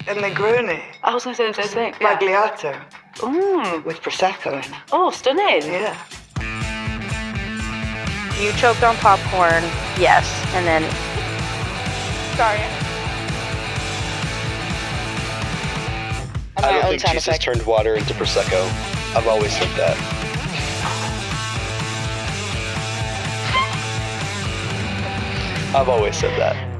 and Negroni. I was going to say the same thing. Magliato. Mm. With Prosecco in it. Oh, stunning. Yeah. You choked on popcorn, yes, and then... Sorry. I don't think Jesus turned water into Prosecco. I've always said that. I've always said that.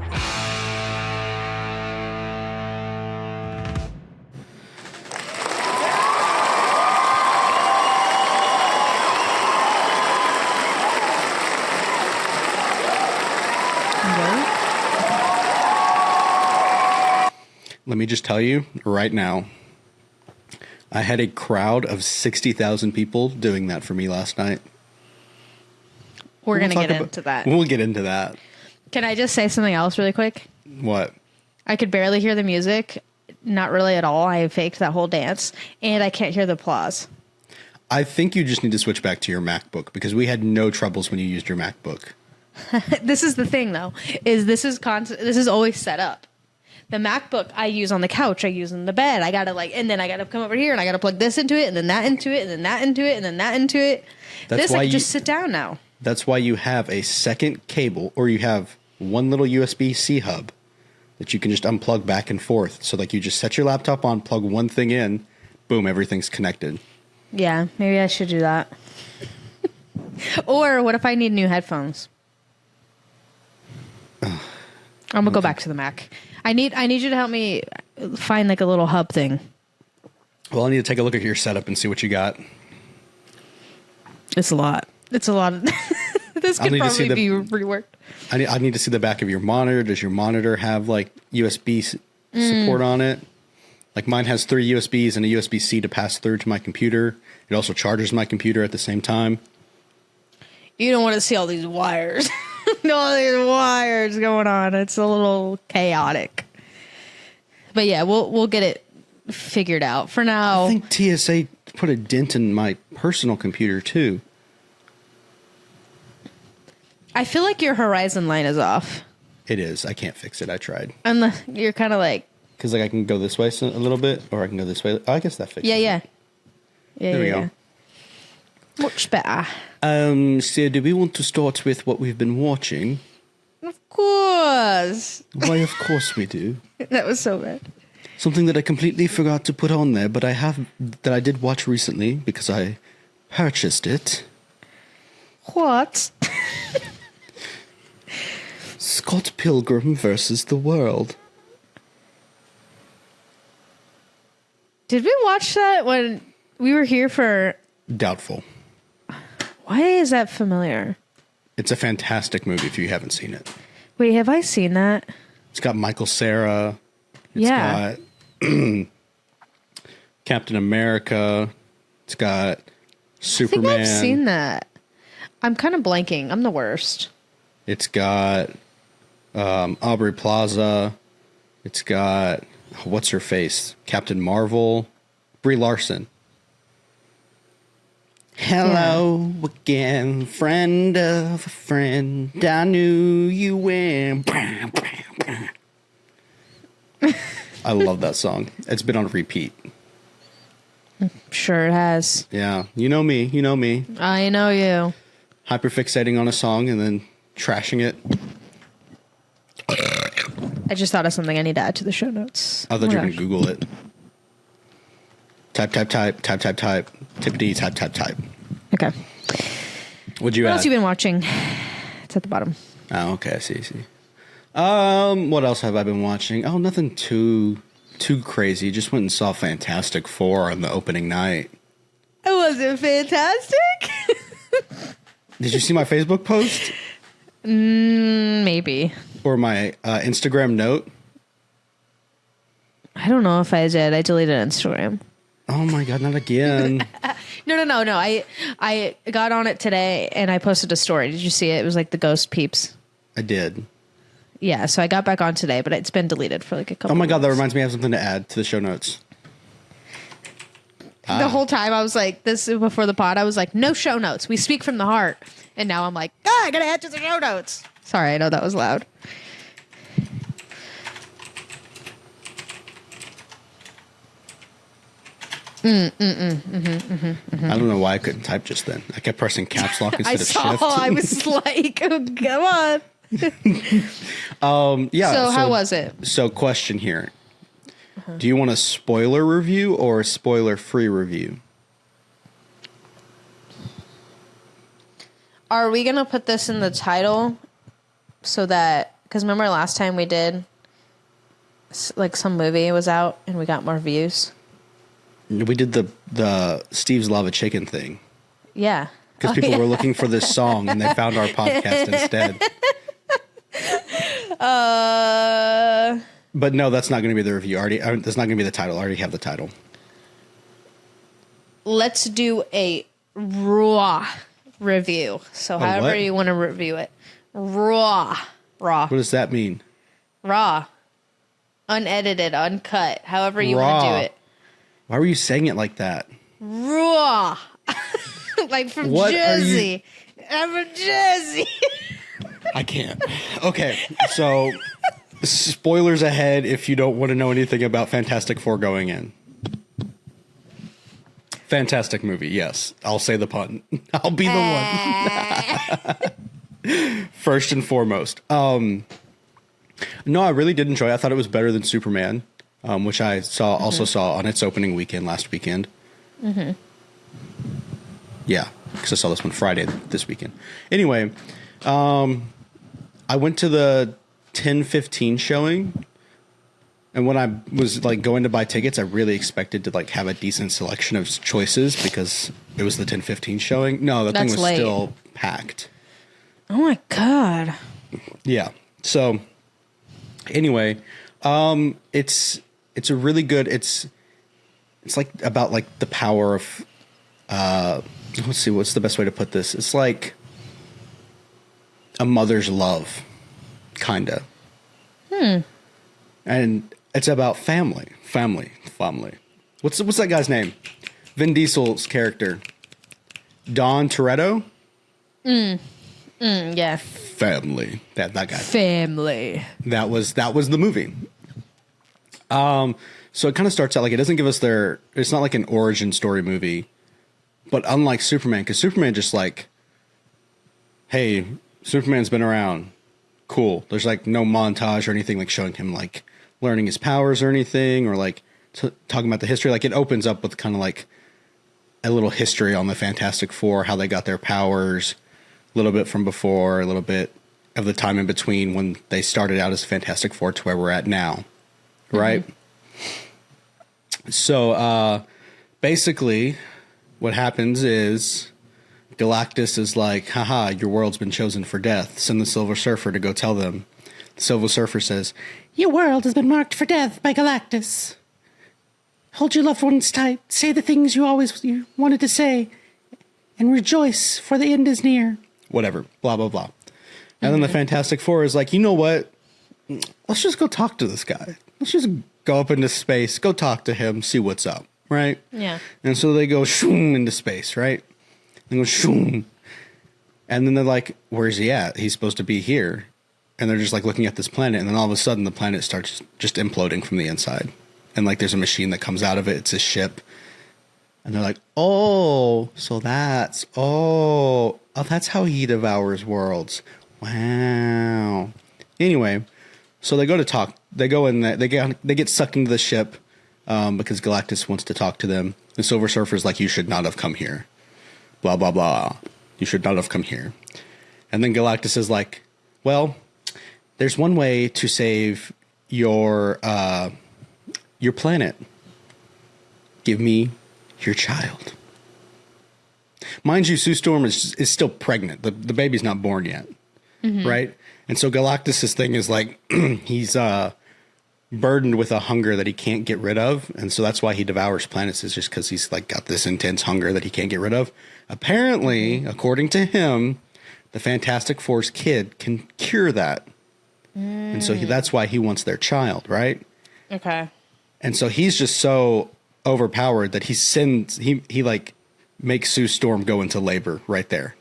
Let me just tell you right now, I had a crowd of 60,000 people doing that for me last night. We're going to get into that. We'll get into that. Can I just say something else really quick? What? I could barely hear the music. Not really at all. I faked that whole dance. And I can't hear the applause. I think you just need to switch back to your MacBook because we had no troubles when you used your MacBook. This is the thing, though, is this is always set up. The MacBook I use on the couch, I use in the bed. I gotta and then I gotta come over here and I gotta plug this into it and then that into it and then that into it and then that into it. That's why I can just sit down now. That's why you have a second cable, or you have one little USB-C hub that you can just unplug back and forth. So like you just set your laptop on, plug one thing in, boom, everything's connected. Yeah, maybe I should do that. Or what if I need new headphones? I'm gonna go back to the Mac. I need you to help me find like a little hub thing. Well, I need to take a look at your setup and see what you got. It's a lot. It's a lot. This could probably be reworked. I need to see the back of your monitor. Does your monitor have like USB support on it? Like mine has 3 USBs and a USB-C to pass through to my computer. It also charges my computer at the same time. You don't want to see all these wires. All these wires going on. It's a little chaotic. But yeah, we'll get it figured out. For now, I think TSA put a dent in my personal computer too. I feel like your horizon line is off. It is. I can't fix it. I tried. And you're kind of like... Because like I can go this way a little bit, or I can go this way. Oh, I guess that fixes it. There we go. Much better. So do we want to start with what we've been watching? Of course. Why, of course we do. That was so bad. Something that I completely forgot to put on there, but I did watch recently because I purchased it. What? Scott Pilgrim versus the World. Did we watch that when we were here for... Doubtful. Why is that familiar? It's a fantastic movie if you haven't seen it. Wait, have I seen that? It's got Michael Cera. It's got Captain America. It's got Superman. I think I've seen that. I'm kind of blanking. I'm the worst. It's got Aubrey Plaza. It's got, what's her face? Captain Marvel. Brie Larson. Hello again, friend of a friend. I knew you when. I love that song. It's been on repeat. Sure it has. Yeah. You know me. You know me. I know you. Hyperfixating on a song and then trashing it. I just thought of something I need to add to the show notes. I thought you were going to Google it. Type. Tippity, type. Okay. What'd you add? What else you been watching? It's at the bottom. Oh, okay. I see. What else have I been watching? Oh, nothing too crazy. Just went and saw Fantastic Four on the opening night. Was it fantastic? Did you see my Facebook post? Maybe. Or my Instagram note? I don't know if I did. I deleted Instagram. Oh my God, not again. No. I got on it today and I posted a story. Did you see it? It was like the ghost peeps. I did. Yeah, so I got back on today, but it's been deleted for like a couple Oh my God, that weeks. reminds me I have something to add to the show notes. The whole time I was like, this before the pod, I was like, no show notes. We speak from the heart. And now I'm like, I gotta add to the show notes. Sorry, I know that was loud. I don't know why I couldn't type just then. I kept pressing caps lock instead of shift. I was like, oh, come on. Yeah. So how was it? So question here. Do you want a spoiler review or a spoiler-free review? Are we going to put this in the title so that, because remember last time we did, like some movie was out and we got more views? We did the Steve's Lava Chicken thing. Yeah. Because people were looking for this song and they found our podcast instead. But no, that's not going to be the review. That's not going to be the title. I already have the title. Let's do a raw review. So however you want to review it. Raw. What does that mean? Raw. Unedited, uncut. However you want to do it. Why were you saying it like that? Raw. Like from Jersey. I'm from Jersey. I can't. Okay, so spoilers ahead if you don't want to know anything about Fantastic Four going in. Fantastic movie, yes. I'll say the pun. I'll be the one. First and foremost. No, I really did enjoy it. I thought it was better than Superman, which I also saw on its opening weekend last weekend. Mm-hmm. Yeah, because I saw this one Friday this weekend. Anyway, I went to the 10:15 showing, and when I was like going to buy tickets, I really expected to like have a decent selection of choices because it was the 10:15 showing. No, the thing was late. Still packed. Oh my God. Yeah. So anyway, it's a really good. It's like about like the power of. Let's see. What's the best way to put this? It's like a mother's love, kinda. And it's about family. What's that guy's name? Vin Diesel's character, Don Toretto. Yeah. Family. That guy. Family. That was the movie. So it kind of starts out like it doesn't give us it's not like an origin story movie, but unlike Superman, because Superman just like, hey, Superman's been around. Cool. There's like no montage or anything like showing him like learning his powers or anything or like talking about the history. Like it opens up with kind of like a little history on the Fantastic Four, how they got their powers, a little bit from before, a little bit of the time in between when they started out as Fantastic Four to where we're at now. Right? Mm-hmm. So basically what happens is Galactus is like, haha, your world's been chosen for death. Send the Silver Surfer to go tell them. The Silver Surfer says, your world has been marked for death by Galactus. Hold your loved ones tight. Say the things you wanted to say. And rejoice, for the end is near. Whatever. Blah, blah, blah. And then the Fantastic Four is like, you know what? Let's just go talk to this guy. Let's just go up into space. Go talk to him. See what's up. Right? Yeah. And so they go shoom into space, right? They go shoom. And then they're like, where's he at? He's supposed to be here. And they're just like looking at this planet. And then all of a sudden the planet starts just imploding from the inside. And like there's a machine that comes out of it. It's a ship. And they're like, oh, so that's how he devours worlds. Wow. Anyway, so they go to talk. They go in there. They get sucked into the ship because Galactus wants to talk to them. The Silver Surfer's like, you should not have come here. Blah, blah, blah. You should not have come here. And then Galactus is like, well, there's one way to save your planet. Give me your child. Mind you, Sue Storm is still pregnant. The baby's not born yet. Mm-hmm. Right? And so Galactus's thing is like, he's burdened with a hunger that he can't get rid of. And so that's why he devours planets, is just because he's like got this intense hunger that he can't get rid of. Apparently, according to him, the Fantastic Four's kid can cure that. And so that's why he wants their child, right? Okay. And so he's just so overpowered that he like makes Sue Storm go into labor right there.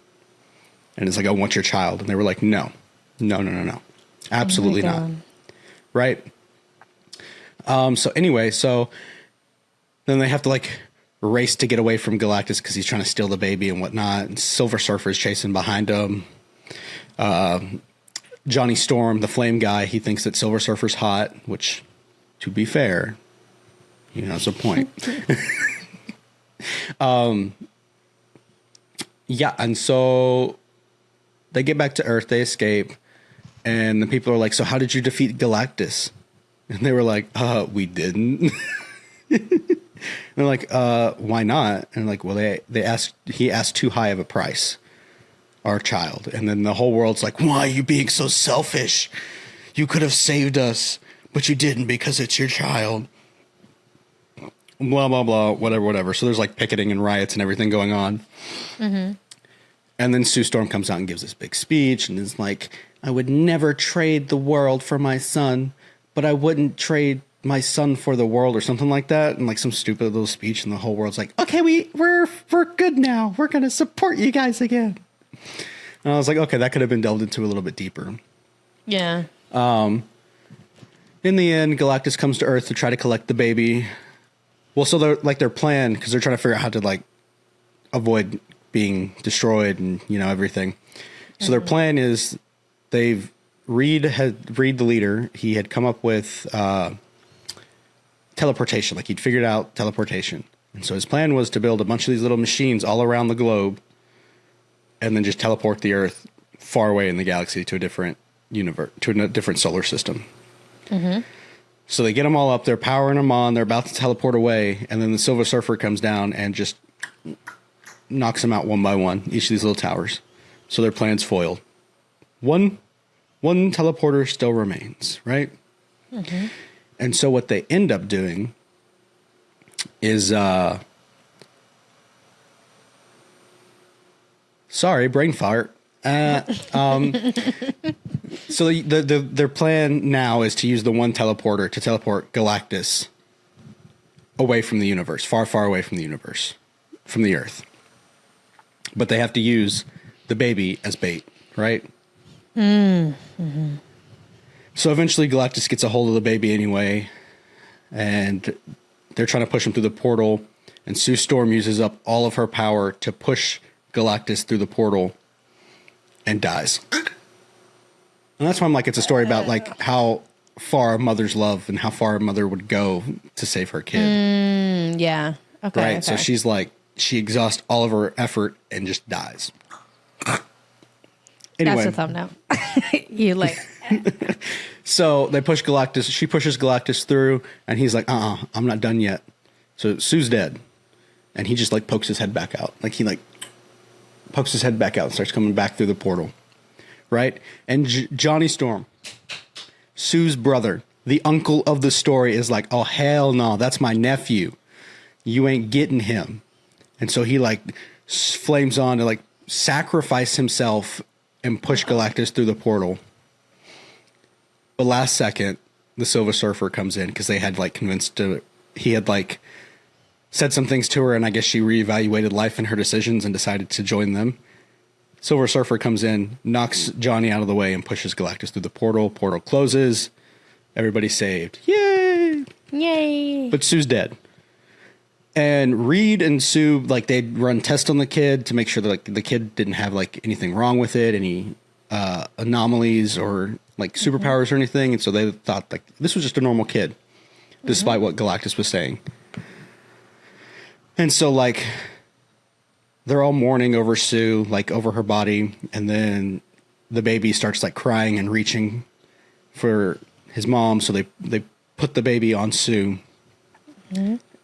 And it's like, I want your child. And they were like, no. Absolutely not. Right? So anyway, so then they have to like race to get away from Galactus because he's trying to steal the baby and whatnot. And Silver Surfer's chasing behind him. Johnny Storm, the flame guy, he thinks that Silver Surfer's hot, which, to be fair, he has a point. Yeah, and so they get back to Earth, they escape, and the people are like, so how did you defeat Galactus? And they were like, we didn't. They're like, why not? And like, well, he asked too high of a price, our child. And then the whole world's like, why are you being so selfish? You could have saved us, but you didn't because it's your child. Blah, blah, blah, whatever. So there's like picketing and riots and everything going on. Mm-hmm. And then Sue Storm comes out and gives this big speech and is like, I would never trade the world for my son, but I wouldn't trade my son for the world or something like that. And like some stupid little speech, and the whole world's like, okay, we're good now. We're going to support you guys again. And I was like, okay, that could have been delved into a little bit deeper. Yeah. In the end, Galactus comes to Earth to try to collect the baby. Well, so their plan, because they're trying to figure out how to like avoid being destroyed and, you know, everything. So their plan is Reed, the leader, he had come up with teleportation. Like he'd figured out teleportation. And so his plan was to build a bunch of these little machines all around the globe and then just teleport the Earth far away in the galaxy to a different universe, to a different solar system. Mm-hmm. So they get them all up, they're powering them on, they're about to teleport away, and then the Silver Surfer comes down and just knocks them out one by one, each of these little towers. So their plan's foiled. One teleporter still remains, right? Mm-hmm. And so what they end up doing is, sorry, brain fart. So their plan now is to use the one teleporter to teleport Galactus away from the universe, far, far away from the universe, from the Earth. But they have to use the baby as bait, right? Mm-hmm. So eventually Galactus gets a hold of the baby anyway, and they're trying to push him through the portal, and Sue Storm uses up all of her power to push Galactus through the portal and dies. And that's why I'm like, it's a story about like how far a mother's love and how far a mother would go to save her kid. Yeah. Okay. Right. Okay. So she's like, she exhausts all of her effort and just dies. Anyway. That's a thumbnail. You like. So they push Galactus. She pushes Galactus through, and he's like, I'm not done yet. So Sue's dead. And he just like pokes his head back out. Like he like pokes his head back out and starts coming back through the portal. Right? And Johnny Storm, Sue's brother, the uncle of the story, is like, oh, hell no, that's my nephew. You ain't getting him. And so he like flames on to like sacrifice himself and push Galactus through the portal. But last second, the Silver Surfer comes in because they had like he had like said some things to her, and I guess she reevaluated life and her decisions and decided to join them. Silver Surfer comes in, knocks Johnny out of the way, and pushes Galactus through the portal. Portal closes. Everybody's saved. Yay! Yay! But Sue's dead. And Reed and Sue, like, they'd run tests on the kid to make sure that like the kid didn't have like anything wrong with it, any anomalies or like superpowers or anything. And so they thought like this was just a normal kid, despite what Galactus was saying. And so like they're all mourning over Sue, like over her body, and then the baby starts like crying and reaching for his mom. So they put the baby on Sue,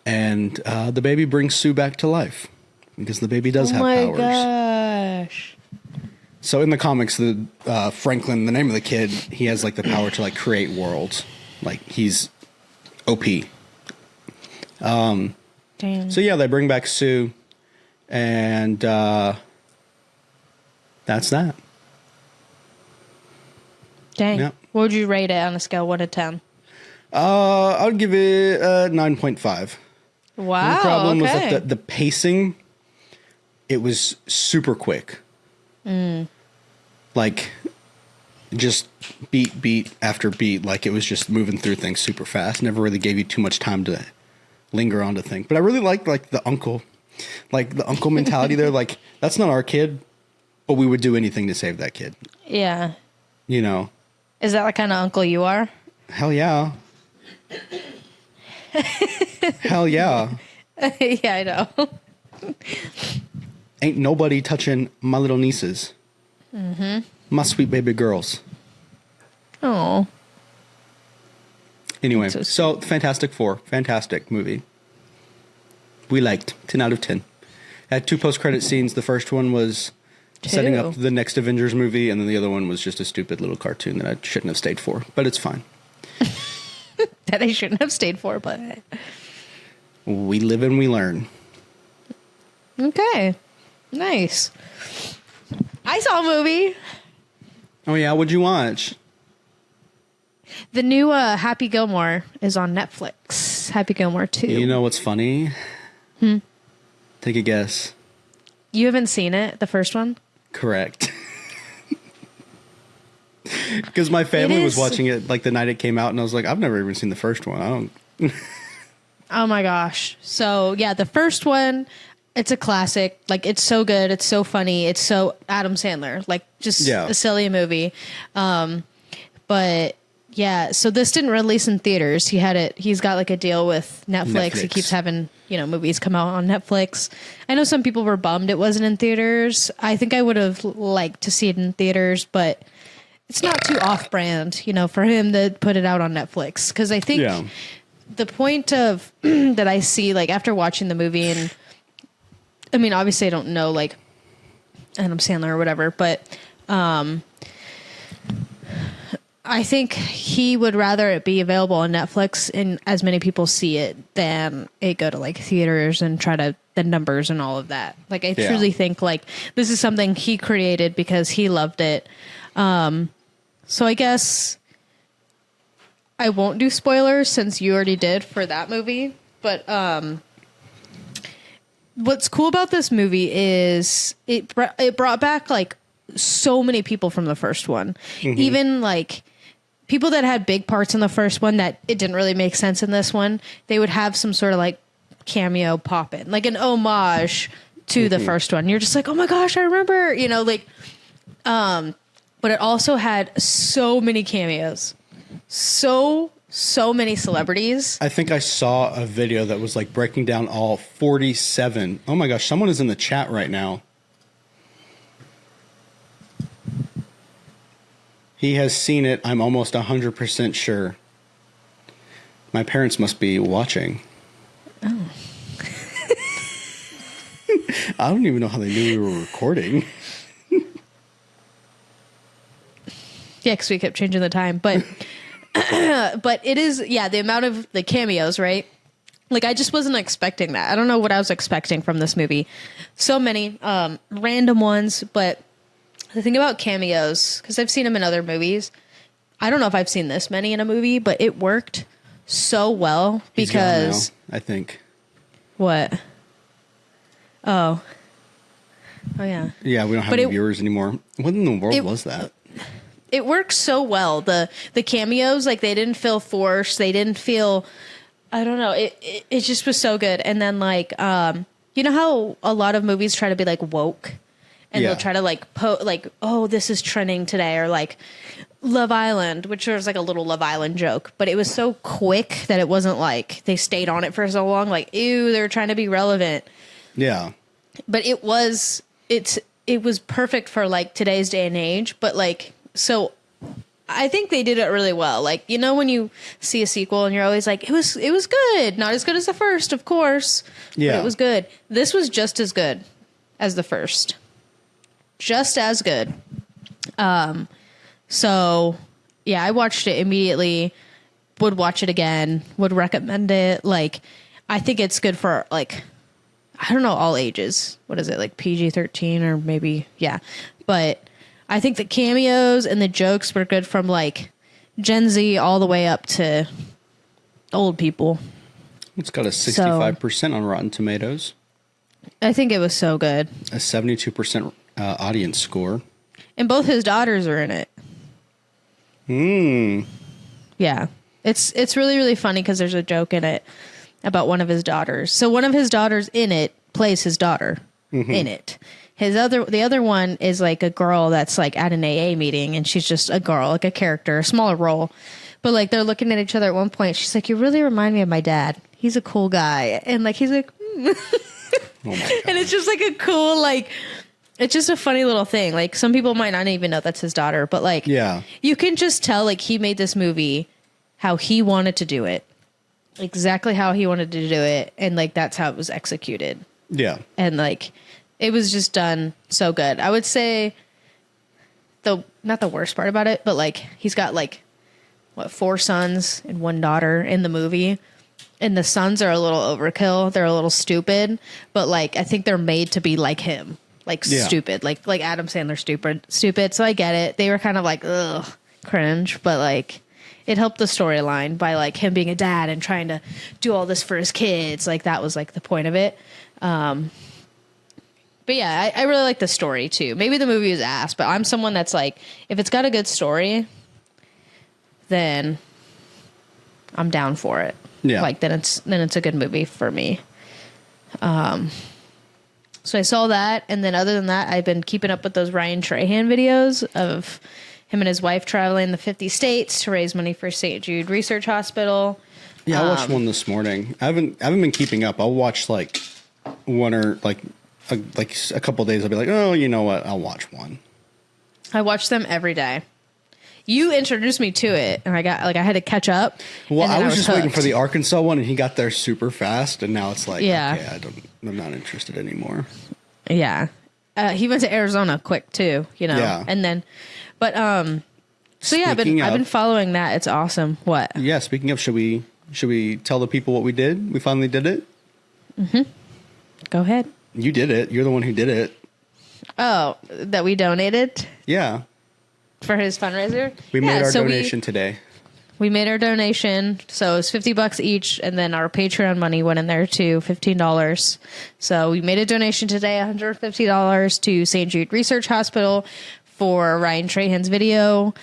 and the baby brings Sue back to life because the baby does have powers. Oh my gosh! So in the comics, the Franklin, the name of the kid, he has like the power to like create worlds. Like he's OP. Damn. So yeah, they bring back Sue. And that's that. Dang. Yep. What would you rate it on a scale 1 to 10? I would give it 9.5. Wow. The problem was okay. that the pacing, it was super quick. Like, just beat after beat. Like, it was just moving through things super fast. Never really gave you too much time to linger on to think. But I really like the uncle mentality there. Like, that's not our kid, but we would do anything to save that kid. Yeah. You know? Is that the kind of uncle you are? Hell yeah. Hell yeah. Yeah, I know. Ain't nobody touching my little nieces. Mm-hmm. My sweet baby girls. Oh. Anyway, So so Fantastic Four. Fantastic movie. We liked. 10 out of 10. Had 2 post-credit scenes. The first one was setting up the next Avengers movie, and then the other one was just a stupid little cartoon that I shouldn't have stayed for. But it's fine. That I shouldn't have stayed for, but... We live and we learn. Okay. Nice. I saw a movie. Oh, yeah? What'd you watch? The new Happy Gilmore is on Netflix. Happy Gilmore 2. You know what's funny? Take a guess. You haven't seen it, the first one? Correct. Because my family was watching it like the night it came out, and I was like, I've never even seen the first one. I don't... Oh my gosh. So yeah, the first one, it's a classic. Like, it's so good. It's so funny. It's so Adam Sandler, like, just a silly movie. But yeah, so this didn't release in theaters. He's got like a deal with Netflix. He keeps having, movies come out on Netflix. I know some people were bummed it wasn't in theaters. I think I would have liked to see it in theaters, but it's not too off brand, for him to put it out on Netflix. Cause I think the point of that I see, like, after watching the movie, and I mean, obviously I don't know like Adam Sandler or whatever, but I think he would rather it be available on Netflix and as many people see it than it go to like theaters and try to the numbers and all of that. Like, I truly think like this is something he created because he loved it. So I guess I won't do spoilers since you already did for that movie. But what's cool about this movie is it brought back like so many people from the first one. Mm-hmm. Even like people that had big parts in the first one that it didn't really make sense in this one, they would have some sort of like cameo pop in, like an homage to the first one. You're just like, oh my gosh, I remember, but it also had so many cameos. So many celebrities. I think I saw a video that was like breaking down all 47. Oh my gosh, someone is in the chat right now. He has seen it. I'm almost 100% sure. My parents must be watching. Oh. I don't even know how they knew we were recording. Yeah, because we kept changing the time. But but it is, the amount of the cameos, right? Like, I just wasn't expecting that. I don't know what I was expecting from this movie. So many random ones, but the thing about cameos, because I've seen them in other movies, I don't know if I've seen this many in a movie, but it worked so well because... He's gone now, I think. What? Oh, yeah. Yeah, we don't have any viewers anymore. What in the world was that? It works so well. The cameos, like, they didn't feel forced. They didn't feel, I don't know. It just was so good. And then like, you know how a lot of movies try to be like woke, and they'll try to like oh, this is trending today, or like Love Island, which was like a little Love Island joke, but it was so quick that it wasn't like they stayed on it for so long. Like, ew, they're trying to be relevant. Yeah. But it was perfect for like today's day and age. But like, so I think they did it really well. Like, when you see a sequel and you're always like, it was good. Not as good as the first, of course. Yeah. But it was good. This was just as good as the first. Just as good. So yeah, I watched it immediately, would watch it again, would recommend it. Like, I think it's good for like, I don't know, all ages. What is it, like PG-13 or maybe, yeah. But I think the cameos and the jokes were good from like Gen Z all the way up to old people. It's got a 65% on Rotten Tomatoes. I think it was so good. A 72% audience score. And both his daughters are in it. Yeah. It's really, really funny because there's a joke in it about one of his daughters. So one of his daughters in it plays his daughter in it. The other one is like a girl that's like at an AA meeting, and she's just a girl, like a character, a smaller role. But like they're looking at each other at one point. She's like, "You really remind me of my dad. He's a cool guy." And like he's like, oh my God. And it's just like a cool, like, it's just a funny little thing. Like some people might not even know that's his daughter, but like, Yeah. you can just tell like he made this movie how he wanted to do it, exactly how he wanted to do it, and like that's how it was executed. Yeah. And like it was just done so good. I would say not the worst part about it, but like he's got like 4 sons and 1 daughter in the movie, and the sons are a little overkill. They're a little stupid, but like I think they're made to be like him, like stupid, like Adam Sandler stupid. So I get it. They were kind of like ugh, cringe, but like it helped the storyline by like him being a dad and trying to do all this for his kids. Like that was like the point of it. But yeah, I really like the story too. Maybe the movie is ass, but I'm someone that's like, if it's got a good story, then I'm down for it. Yeah. Like then it's a good movie for me. So I saw that, and then other than that, I've been keeping up with those Ryan Trahan videos of him and his wife traveling the 50 states to raise money for St. Jude Research Hospital. Yeah, I watched one this morning. I haven't been keeping up. I'll watch like one or like a couple of days. I'll be like, oh, you know what? I'll watch one. I watch them every day. You introduced me to it, and I had to catch up. Well, and I was just hooked. waiting for the Arkansas one, and he got there super fast, and now it's like, Yeah. okay, I'm not interested anymore. Yeah. He went to Arizona quick too, you know. Yeah. And then, but so yeah, I've been following that. It's awesome. What? Yeah. Speaking of, should we tell the people what we did? We finally did it. Mm-hmm. Go ahead. You did it. You're the one who did it. Oh, that we donated Yeah. for his fundraiser. We made our donation today. We made our donation, so it was $50 each, and then our Patreon money went in there too, $15. So we made a donation today, $150 to St. Jude Research Hospital for Ryan Trahan's video.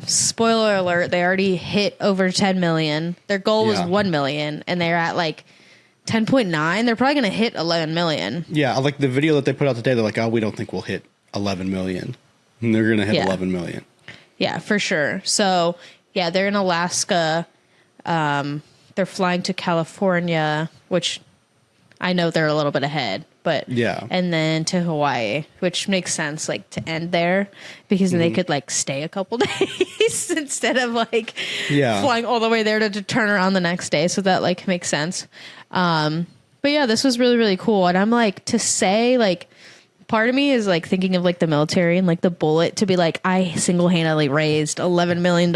Spoiler alert: they already hit over 10 million. Their goal was 1 million, and they're at like 10.9. They're probably going to hit 11 million. Yeah, like the video that they put out today. They're like, oh, we don't think we'll hit 11 million, and they're going to hit 11 million. Yeah, for sure. So. Yeah, they're in Alaska. They're flying to California, which I know they're a little bit ahead, but yeah. And then to Hawaii, which makes sense, like to end there because then they could like stay a couple days instead of like flying all the way there to turn around the next day. So that like makes sense. But yeah, this was really, really cool. And I'm like, to say like, part of me is like thinking of like the military and like the bullet to be like, I single-handedly raised $11 million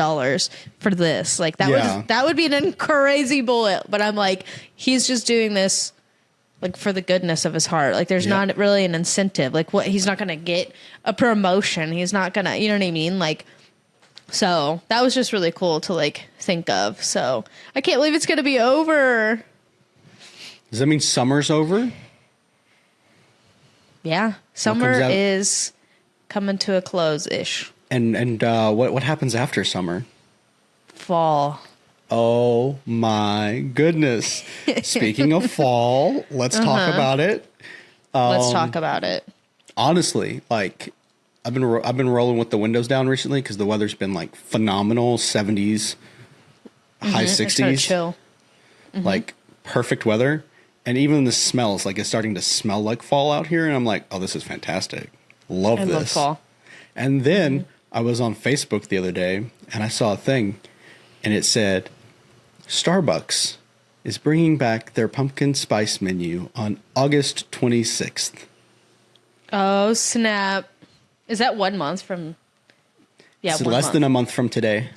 for this. Like that would be an crazy bullet. But I'm like, he's just doing this like for the goodness of his heart. Like there's not really an incentive. Like what, he's not going to get a promotion. He's not going to, you know what I mean? Like, so that was just really cool to like think of. So I can't believe it's going to be over. Does that mean summer's over? Yeah, summer is coming to a close-ish. And what happens after summer? Fall. Oh my goodness! Speaking of fall, let's talk about it. Let's talk about it. Honestly, like I've been rolling with the windows down recently because the weather's been like phenomenal, 70s, high 60s, chill, like perfect weather. And even the smells, like it's starting to smell like fall out here. And I'm like, oh, this is fantastic. Love this. Love fall. And then I was on Facebook the other day and I saw a thing and it said, Starbucks is bringing back their pumpkin spice menu on August 26th. Oh, snap. Is that 1 month from? Yeah, it's less than a month from today.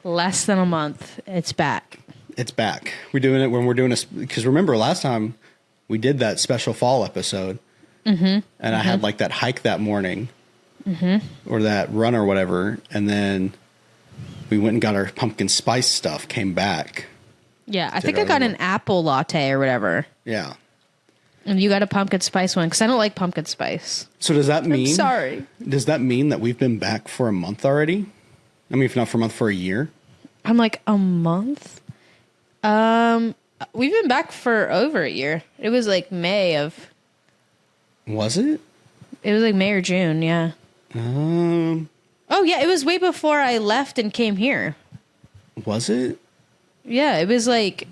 Less than a month. It's back. It's back. We're doing it when we're doing because remember last time we did that special fall episode and I had like that hike that morning or that run or whatever. And then we went and got our pumpkin spice stuff, came back. Yeah. I think I got an apple latte or whatever. Yeah. And you got a pumpkin spice one because I don't like pumpkin spice. So does that mean, I'm sorry. Does that mean that we've been back for a month already? I mean, if not for a month, for a year. I'm like, a month? We've been back for over a year. It was like May of. Was it? It was like May or June, yeah. Oh, yeah, it was way before I left and came here. Was it? Yeah, it was like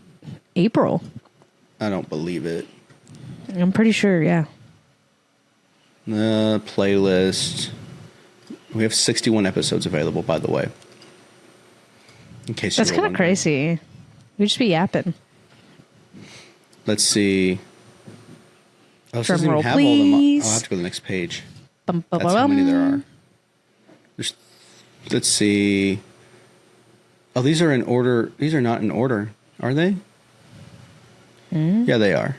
April. I don't believe it. I'm pretty sure, yeah. Playlist. We have 61 episodes available, by the way. In case That's you kind of crazy. We just be yapping. Let's see. Oh, it Drum doesn't even roll, have all of them. please. I'll have to go to the next page. Bum, bum, That's how many there bum. are. Let's see. Oh, these are in order. These are not in order, are they? Yeah, they are.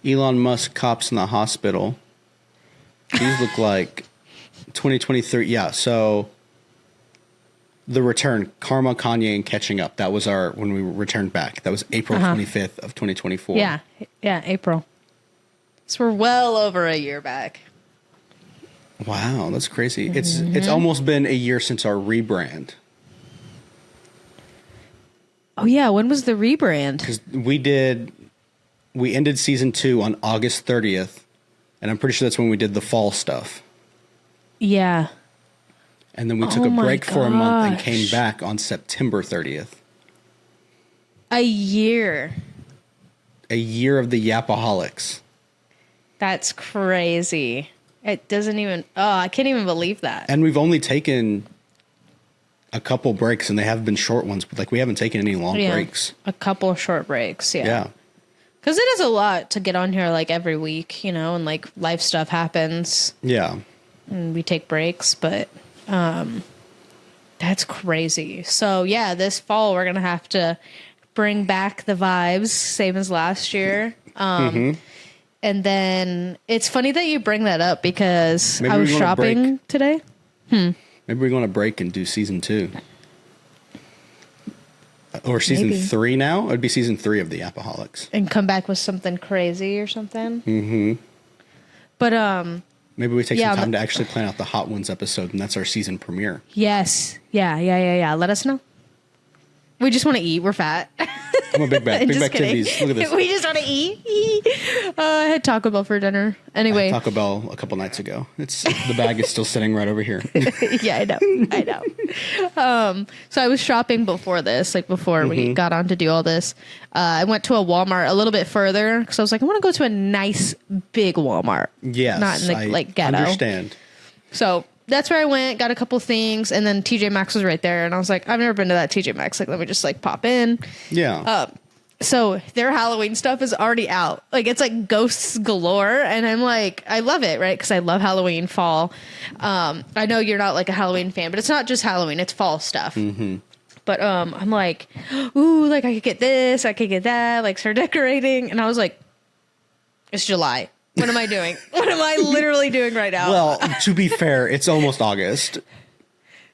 Elon Musk cops in the hospital. These look like 2023. Yeah, so the return, Karma, Kanye, and catching up. That was our when we returned back. That was April 25th of 2024. Yeah, April. So we're well over a year back. Wow, that's crazy. It's almost been a year since our rebrand. Oh, yeah, when was the rebrand? Because we ended season 2 on August 30th, and I'm pretty sure that's when we did the fall stuff. Yeah. And then we took Oh a my break for a month and gosh. came back on September 30th. A year. A year of the Yapaholics. That's crazy. It doesn't even... Oh, I can't even believe that. And we've only taken a couple breaks, and they have been short ones. But like, we haven't taken any long breaks. A couple of short breaks, yeah. Yeah. Because it is a lot to get on here like every week, you know, and like life stuff happens Yeah. and we take breaks, but that's crazy. So yeah, this fall we're gonna have to bring back the vibes, same as last year. And then it's funny that you bring that up because Maybe I was we wanna shopping today. Maybe we're going to break and do season 2. Or season Maybe. 3 now? It would be season 3 of the Yapaholics. And come back with something crazy or something. Mm-hmm. But Maybe we take Yeah, some time but- to actually plan out the Hot Ones episode, and that's our season premiere. yes. Yeah. Let us know. We just want to eat. We're fat. I'm a big bag. Big Just kidding. activities. Look at this. We just want to eat. I had Taco Bell for dinner. Anyway. Taco Bell a couple nights ago. The bag is still sitting right over here. Yeah, I know. So I was shopping before this, like before we got on to do all this. I went to a Walmart a little bit further because I was like, I want to go to a nice big Walmart. Yes, Not in the I like ghetto. understand. So that's where I went, got a couple things, and then TJ Maxx was right there, and I was like, I've never been to that TJ Maxx. Like, let me just like pop in. Yeah. So their Halloween stuff is already out. Like, it's like ghosts galore. And I'm like, I love it, right? Because I love Halloween, fall. I know you're not like a Halloween fan, but it's not just Halloween, it's fall stuff. But I'm like, ooh, like I could get this, I could get that, like start decorating. And I was like, it's July. What am I doing? What am I literally doing right now? Well, to be fair, it's almost August.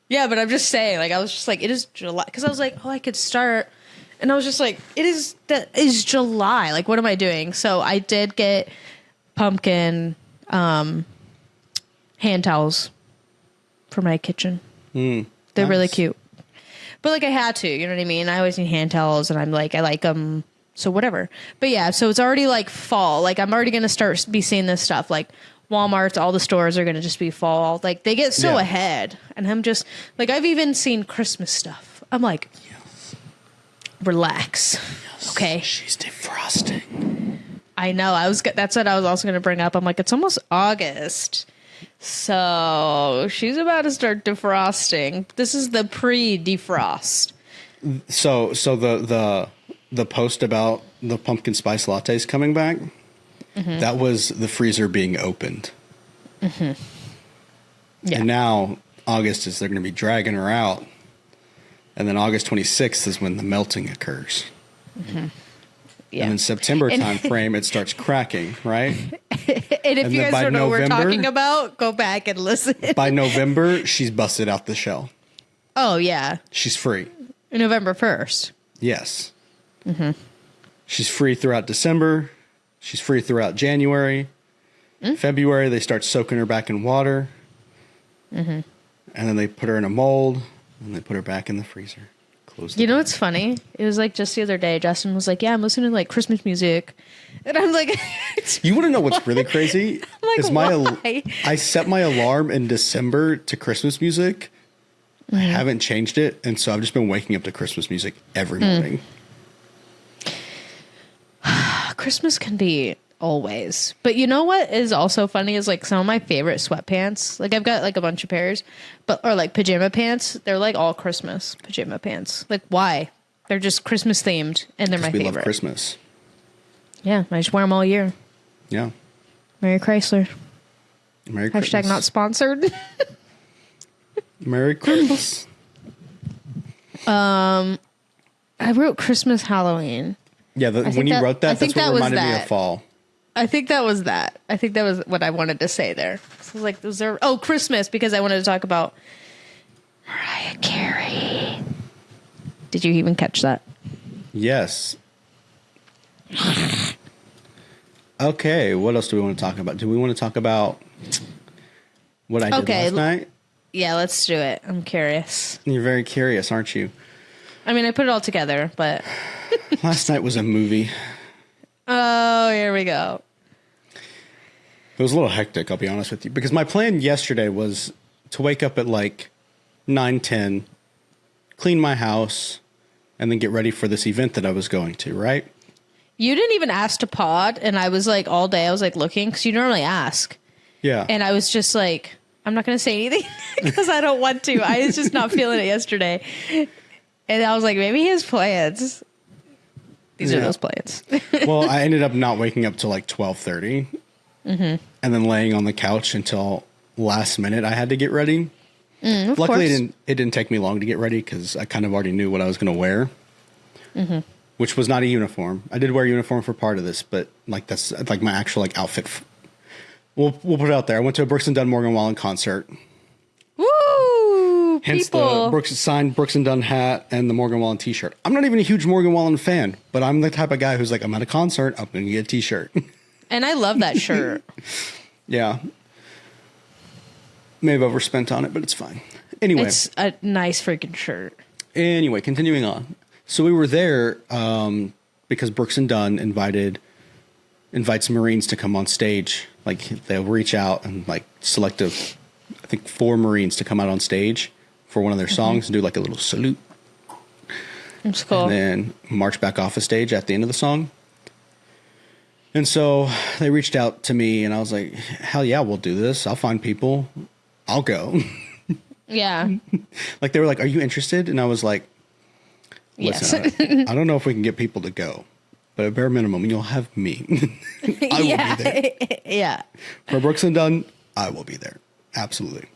Yeah, but I'm just saying, like, I was just like, it is July. Because I was like, oh, I could start. And I was just like, that is July. Like, what am I doing? So I did get pumpkin hand towels for my kitchen. They're really cute. But, like, I had to, you know what I mean? I always need hand towels, and I'm like, I like them. So whatever. But yeah, so it's already like fall. Like, I'm already going to start be seeing this stuff. Like, Walmart's, all the stores are going to just be fall. Like, they get so ahead. And I'm just, like, I've even seen Christmas stuff. I'm like, relax. Okay. She's defrosting. I know. That's what I was also going to bring up. I'm like, it's almost August. So she's about to start defrosting. This is the pre-defrost. So the post about the pumpkin spice lattes coming back, that was the freezer being opened. Yeah. And now August is they're going to be dragging her out. And then August 26th is when the melting occurs. Yeah. And in September time frame, it starts cracking, right? And if you then guys by don't know what we're November- talking about, go back and listen. By November, she's busted out the shell. Oh, yeah. She's free. November 1st. Yes. She's free throughout December. She's free throughout January. February, they start soaking her back in water. And then they put her in a mold, and they put her back in the freezer. close the You know door. what's funny? It was like just the other day, Justin was like, yeah, I'm listening to like Christmas music. And I'm like, You want to know what's really crazy? like, is why? I set my alarm in December to Christmas music. I Mm-hmm. haven't changed it, and so I've just been waking up to Christmas music every Mm. morning. Christmas can be always. But you know what is also funny is like some of my favorite sweatpants. Like I've got like a bunch of pairs, or like pajama pants. They're like all Christmas pajama pants. Like why? They're just Christmas themed and they're my We love favorite. Christmas. Yeah, I just wear them all year. Yeah. Merry Chrysler. Merry Hashtag Christmas. not sponsored. Merry Christmas. I wrote Christmas Halloween. Yeah, think when you that- wrote I that, think that's what that was reminded me that. of fall. I think that was that. I think that was what I wanted to say there. So I was like, was there? Oh, Christmas, because I wanted to talk about Mariah Carey. Did you even catch that? Yes. Okay, what else do we want to talk about? Do we want to talk about what I did last night? Yeah, let's do it. I'm curious. You're very curious, aren't you? I mean, I put it all together, but Last night was a movie. oh, here we go. It was a little hectic, I'll be honest with you, because my plan yesterday was to wake up at like 9:10, clean my house, and then get ready for this event that I was going to, right? You didn't even ask to pod, and I was like all day. I was like looking because you normally ask, Yeah. and I was just like, I'm not going to say anything because I don't want to. I was just not feeling it yesterday, and I was like, maybe he has plans. These are Yeah. those plans. Well, I ended up not waking up till like 12:30, and then laying on the couch until last minute. I had to get ready. Of Luckily, course. it didn't take me long to get ready because I kind of already knew what I was going to wear, which was not a uniform. I did wear a uniform for part of this, but like that's like my actual like outfit. We'll put it out there. I went to a Brooks and Dunn Morgan Wallen concert. Woo! Hence People. the signed Brooks and Dunn hat and the Morgan Wallen t-shirt. I'm not even a huge Morgan Wallen fan, but I'm the type of guy who's like, I'm at a concert, I'm going to get a t-shirt. And I love that shirt. Yeah. May have overspent on it, but it's fine. Anyway. It's a nice freaking shirt. Anyway, continuing on. So we were there because Brooks and Dunn invites Marines to come on stage. Like they'll reach out and like select I think 4 Marines to come out on stage for one of their songs and do like a little salute. It's cool. And then march back off the stage at the end of the song. And so they reached out to me and I was like, hell yeah, we'll do this. I'll find people. I'll go. Yeah. Like they were like, are you interested? And I was like, listen, Yes. I don't know if we can get people to go, but at bare minimum, you'll have me. I will be there. Yeah. For Brooks and Dunn, I will be there. Absolutely.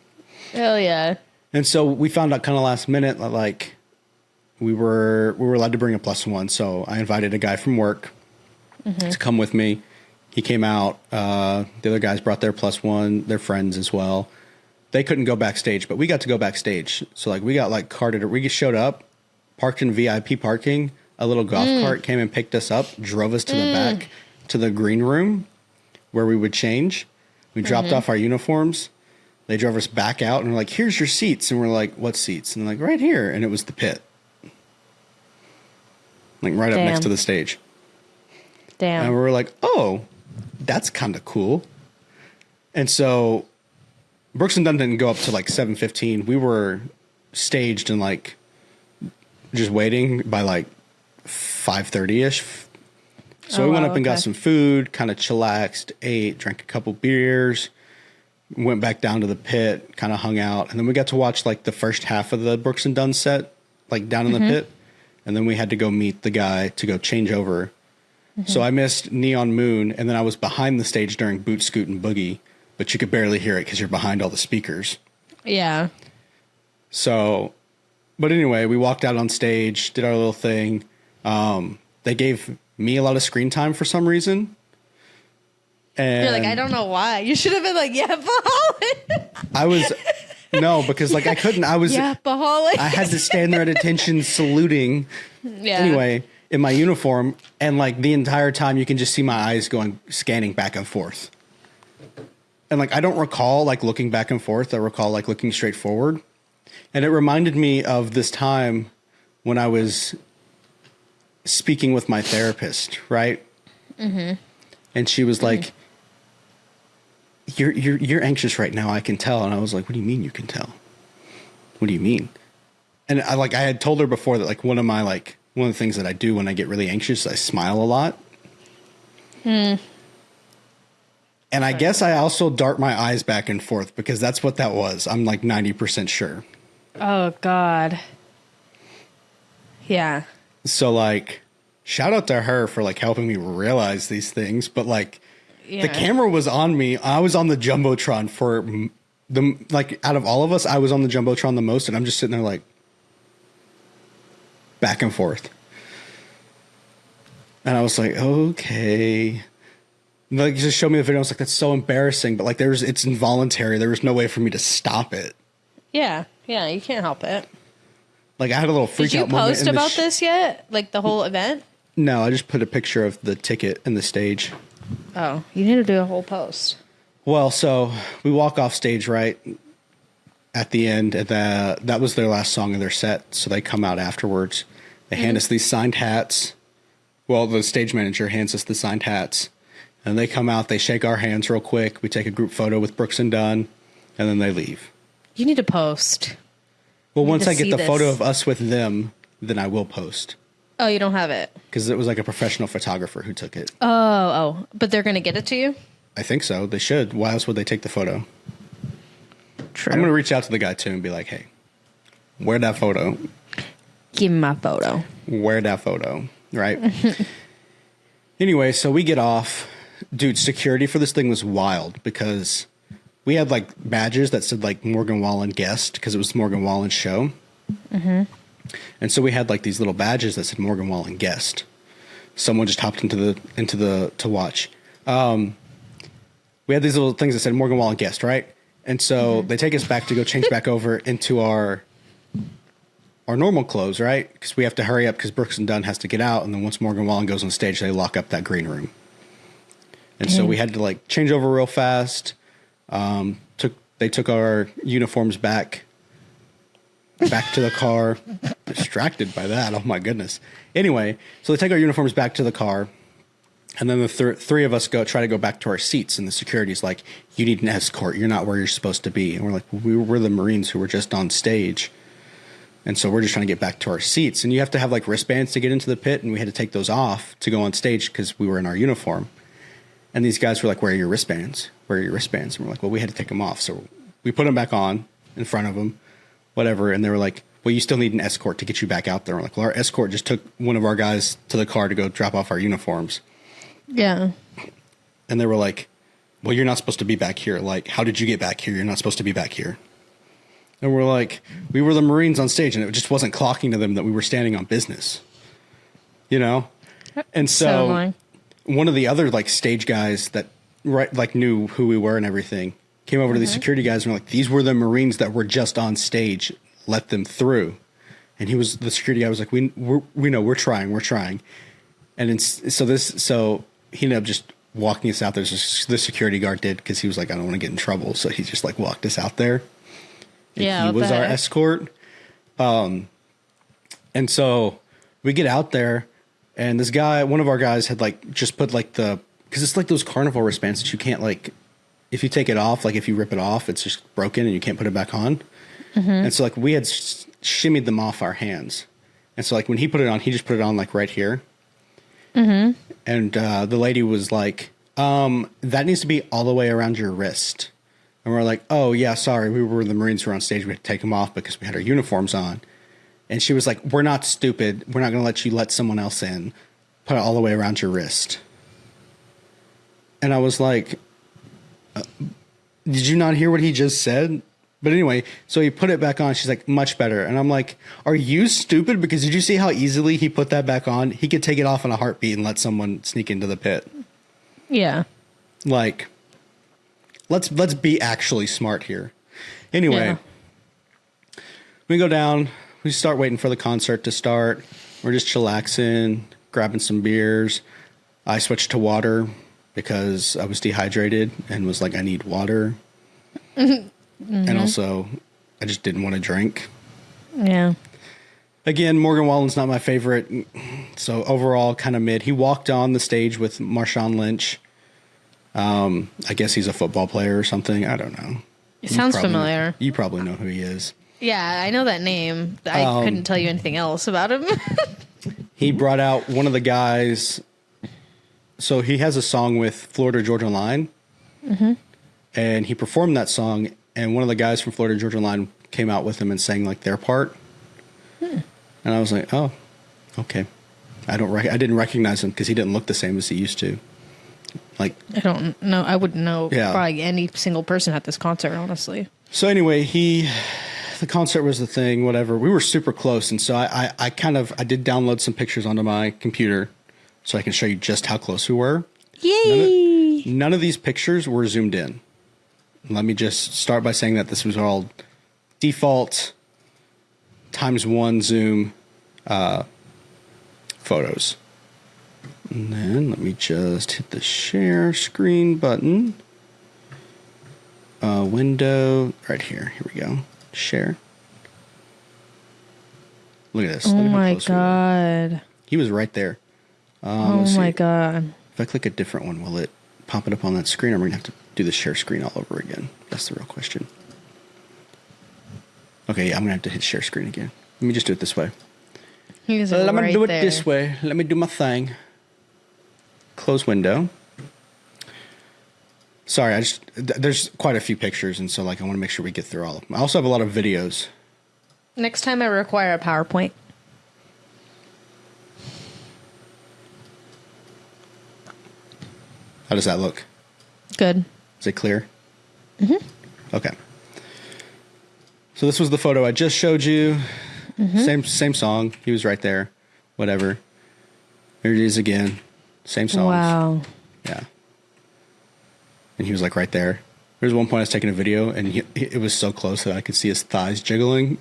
Hell yeah. And so we found out kind of last minute that like we were allowed to bring a +1. So I invited a guy from work to come with me. He came out. The other guys brought their +1, their friends as well. They couldn't go backstage, but we got to go backstage. So like we got like carted. We showed up, parked in VIP parking. A little golf cart came and picked us up, drove us to the back to the green room where we would change. We dropped off our uniforms. They drove us back out and were like, here's your seats. And we're like, what seats? And they're like, right here. And it was the pit. Like right up next Damn. to the stage. Damn. And we were like, oh, that's kind of cool. And so Brooks and Dunn didn't go up to like 7:15. We were staged and like just waiting by like 5:30ish. So Oh, we went wow, up and got okay. some food, kind of chillaxed, ate, drank a couple beers, went back down to the pit, kind of hung out. And then we got to watch like the first half of the Brooks and Dunn set, like down in the pit. And then we had to go meet the guy to go change over. So I missed Neon Moon, and then I was behind the stage during Boot Scoot and Boogie, but you could barely hear it because you're behind all the speakers. Yeah. So, but anyway, we walked out on stage, did our little thing. They gave me a lot of screen time for some reason. And You're like, I don't know why. You should have been like, Yapaholics. I was, no, because like I couldn't, Yapaholics. I had to stand there at attention saluting. Yeah. Anyway, in my uniform, and like the entire time you can just see my eyes going, scanning back and forth. And like, I don't recall like looking back and forth. I recall like looking straight forward. And it reminded me of this time when I was speaking with my therapist, right? Mm-hmm. And she was like, You're anxious right now, I can tell. And I was like, what do you mean you can tell? What do you mean? And I had told her before that like one of the things that I do when I get really anxious, I smile a lot. And I guess I also dart my eyes back and forth because that's what that was. I'm like 90% sure. Oh, God. Yeah. So like, shout out to her for like helping me realize these things. But like, the camera was on me. I was on the jumbotron for out of all of us, I was on the jumbotron the most. And I'm just sitting there like back and forth. And I was like, okay. And like, just show me the video. I was like, that's so embarrassing. But like, it's involuntary. There was no way for me to stop it. Yeah. Yeah. You can't help it. Like I had a little freak out moment. Did you post about this yet? Like the whole event? No, I just put a picture of the ticket and the stage. Oh, you need to do a whole post. Well, so we walk off stage right at the end. That was their last song of their set. So they come out afterwards. They hand us these signed hats. Well, the stage manager hands us the signed hats. And they come out. They shake our hands real quick. We take a group photo with Brooks and Dunn. And then they leave. You need to post. Well, once I get the photo of us with them, then I will post. Oh, you don't have it? Because it was like a professional photographer who took it. Oh. But they're going to get it to you? I think so. They should. Why else would they take the photo? True. I'm going to reach out to the guy, too, and be like, hey, where'd that photo? Give me my photo. Where'd that photo? Right? Anyway, so we get off. Dude, security for this thing was wild because we had, like, badges that said, like, Morgan Wallen guest because it was Morgan Wallen's show. Mm-hmm. And so we had like these little badges that said Morgan Wallen guest. Someone just hopped into the to watch. We had these little things that said Morgan Wallen guest, right? And so they take us back to go change back over into our normal clothes, right? Because we have to hurry up because Brooks and Dunn has to get out, and then once Morgan Wallen goes on stage, they lock up that green room. And so we had to like change over real fast. They took our uniforms back to the car. Distracted by that. Oh my goodness. Anyway, so they take our uniforms back to the car, and then the three of us try to go back to our seats, and the security's like, you need an escort. You're not where you're supposed to be. And we're like, we're the Marines who were just on stage. And so we're just trying to get back to our seats. And you have to have like wristbands to get into the pit, and we had to take those off to go on stage because we were in our uniform. And these guys were like, where are your wristbands? Where are your wristbands? And we're like, well, we had to take them off. So we put them back on in front of them, whatever. And they were like, well, you still need an escort to get you back out there. We're like, well, our escort just took one of our guys to the car to go drop off our uniforms. Yeah. And they were like, well, you're not supposed to be back here. Like, how did you get back here? You're not supposed to be back here. And we're like, we were the Marines on stage, and it just wasn't clocking to them that we were standing on business, you know? And so one of the other like stage guys that knew who we were and everything came over to the security guys and were like, these were the Marines that were just on stage. Let them through. And the security guy was like, we know, we're trying. And so he ended up just walking us out there. The security guard did, because he was like, I don't want to get in trouble. So he just like walked us out there. And he was our escort. And so we get out there, and this guy, one of our guys had like just put like because it's like those carnival wristbands that you can't like, if you take it off, like if you rip it off, it's just broken and you can't put it back on. Mm-hmm. And so like we had shimmied them off our hands. And so like when he put it on, he just put it on like right here. Mm-hmm. And the lady was like, that needs to be all the way around your wrist. And we're like, oh yeah, sorry. We were the Marines who were on stage. We had to take them off because we had our uniforms on. And she was like, we're not stupid. We're not going to let you let someone else in. Put it all the way around your wrist. And I was like, did you not hear what he just said? But anyway, so he put it back on. She's like, much better. And I'm like, are you stupid? Because did you see how easily he put that back on? He could take it off in a heartbeat and let someone sneak into the pit. Yeah. Like, let's be actually smart here. Anyway, we go down. We start waiting for the concert to start. We're just chillaxing, grabbing some beers. I switched to water because I was dehydrated and was like, I need water. Mm-hmm. And also, I just didn't want to drink. Yeah. Again, Morgan Wallen's not my favorite. So overall, kind of mid. He walked on the stage with Marshawn Lynch. I guess he's a football player or something. I don't know. It sounds familiar. You probably know who he is. Yeah, I know that name. I couldn't tell you anything else about him. He brought out one of the guys. So he has a song with Florida Georgia Line. And he performed that song. And one of the guys from Florida Georgia Line came out with him and sang like their part. And I was like, oh, okay. I didn't recognize him because he didn't look the same as he used to. Like, I don't know. I wouldn't know Yeah. probably any single person at this concert, honestly. So anyway, the concert was the thing, whatever. We were super close. And so I did download some pictures onto my computer so I can show you just how close we were. Yay! None of these pictures were zoomed in. Let me just start by saying that this was all default ×1 zoom photos. And then let me just hit the share screen button. Window right here. Here we go. Share. Look at this. Oh Look at how my close we were. god. He was right there. Oh my god. If I click a different one, will it pop it up on that screen, or we're gonna have to do the share screen all over again? That's the real question. Okay, yeah, I'm gonna have to hit share screen again. Let me just do it this way. He's Let me right do it there. this way. Let me do my thing. Close window. Sorry, there's quite a few pictures, and so like I want to make sure we get through all of them. I also have a lot of videos. Next time I require a PowerPoint. How does that look? Good. Is it clear? Okay. So this was the photo I just showed you. Same song. He was right there. Whatever. Here it is again. Same songs. Wow. Yeah. And he was like right there. There was one point I was taking a video, and it was so close that I could see his thighs jiggling.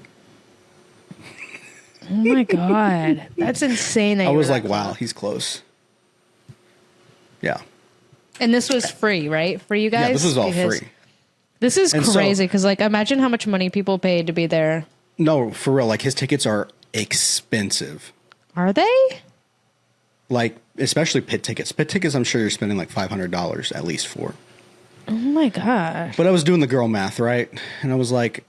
Oh my god. That's insane. That I you was were like, that wow, close. he's close. Yeah. And this was free, right? For you guys? Yeah, this was all Because free. This is And so- crazy because, like, imagine how much money people paid to be there. No, for real. Like, his tickets are expensive. Are they? Like, especially pit tickets. Pit tickets, I'm sure you're spending like $500 at least for. Oh my god. But I was doing the girl math, right? And I was like,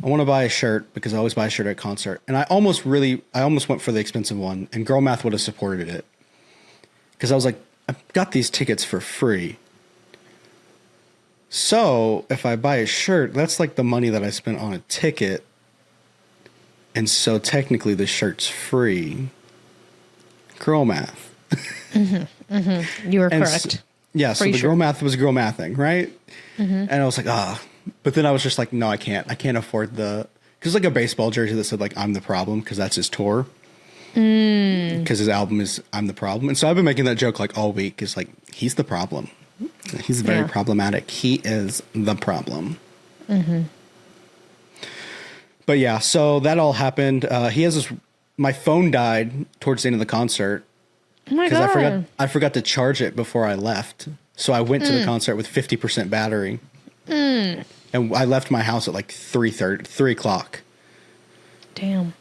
I want to buy a shirt because I always buy a shirt at a concert. And I almost went for the expensive one, and girl math would have supported it. Because I was like, I've got these tickets for free. So if I buy a shirt, that's like the money that I spent on a ticket. And so technically the shirt's free. Girl math. You were And correct. Yeah, so Free the shirt. girl math was girl mathing, right? And I was like, But then I was just like, no, I can't afford because like a baseball jersey that said like I'm the problem because that's his tour. Because his album is I'm the Problem. And so I've been making that joke like all week. Is like, he's the problem. He's very Yeah. problematic. He is the problem. But yeah, so that all happened. He has this. My phone died towards the end of the concert Oh my because god. I forgot to charge it before I left. So I went to the concert with 50% battery, and I left my house at like 3 o'clock. Damn.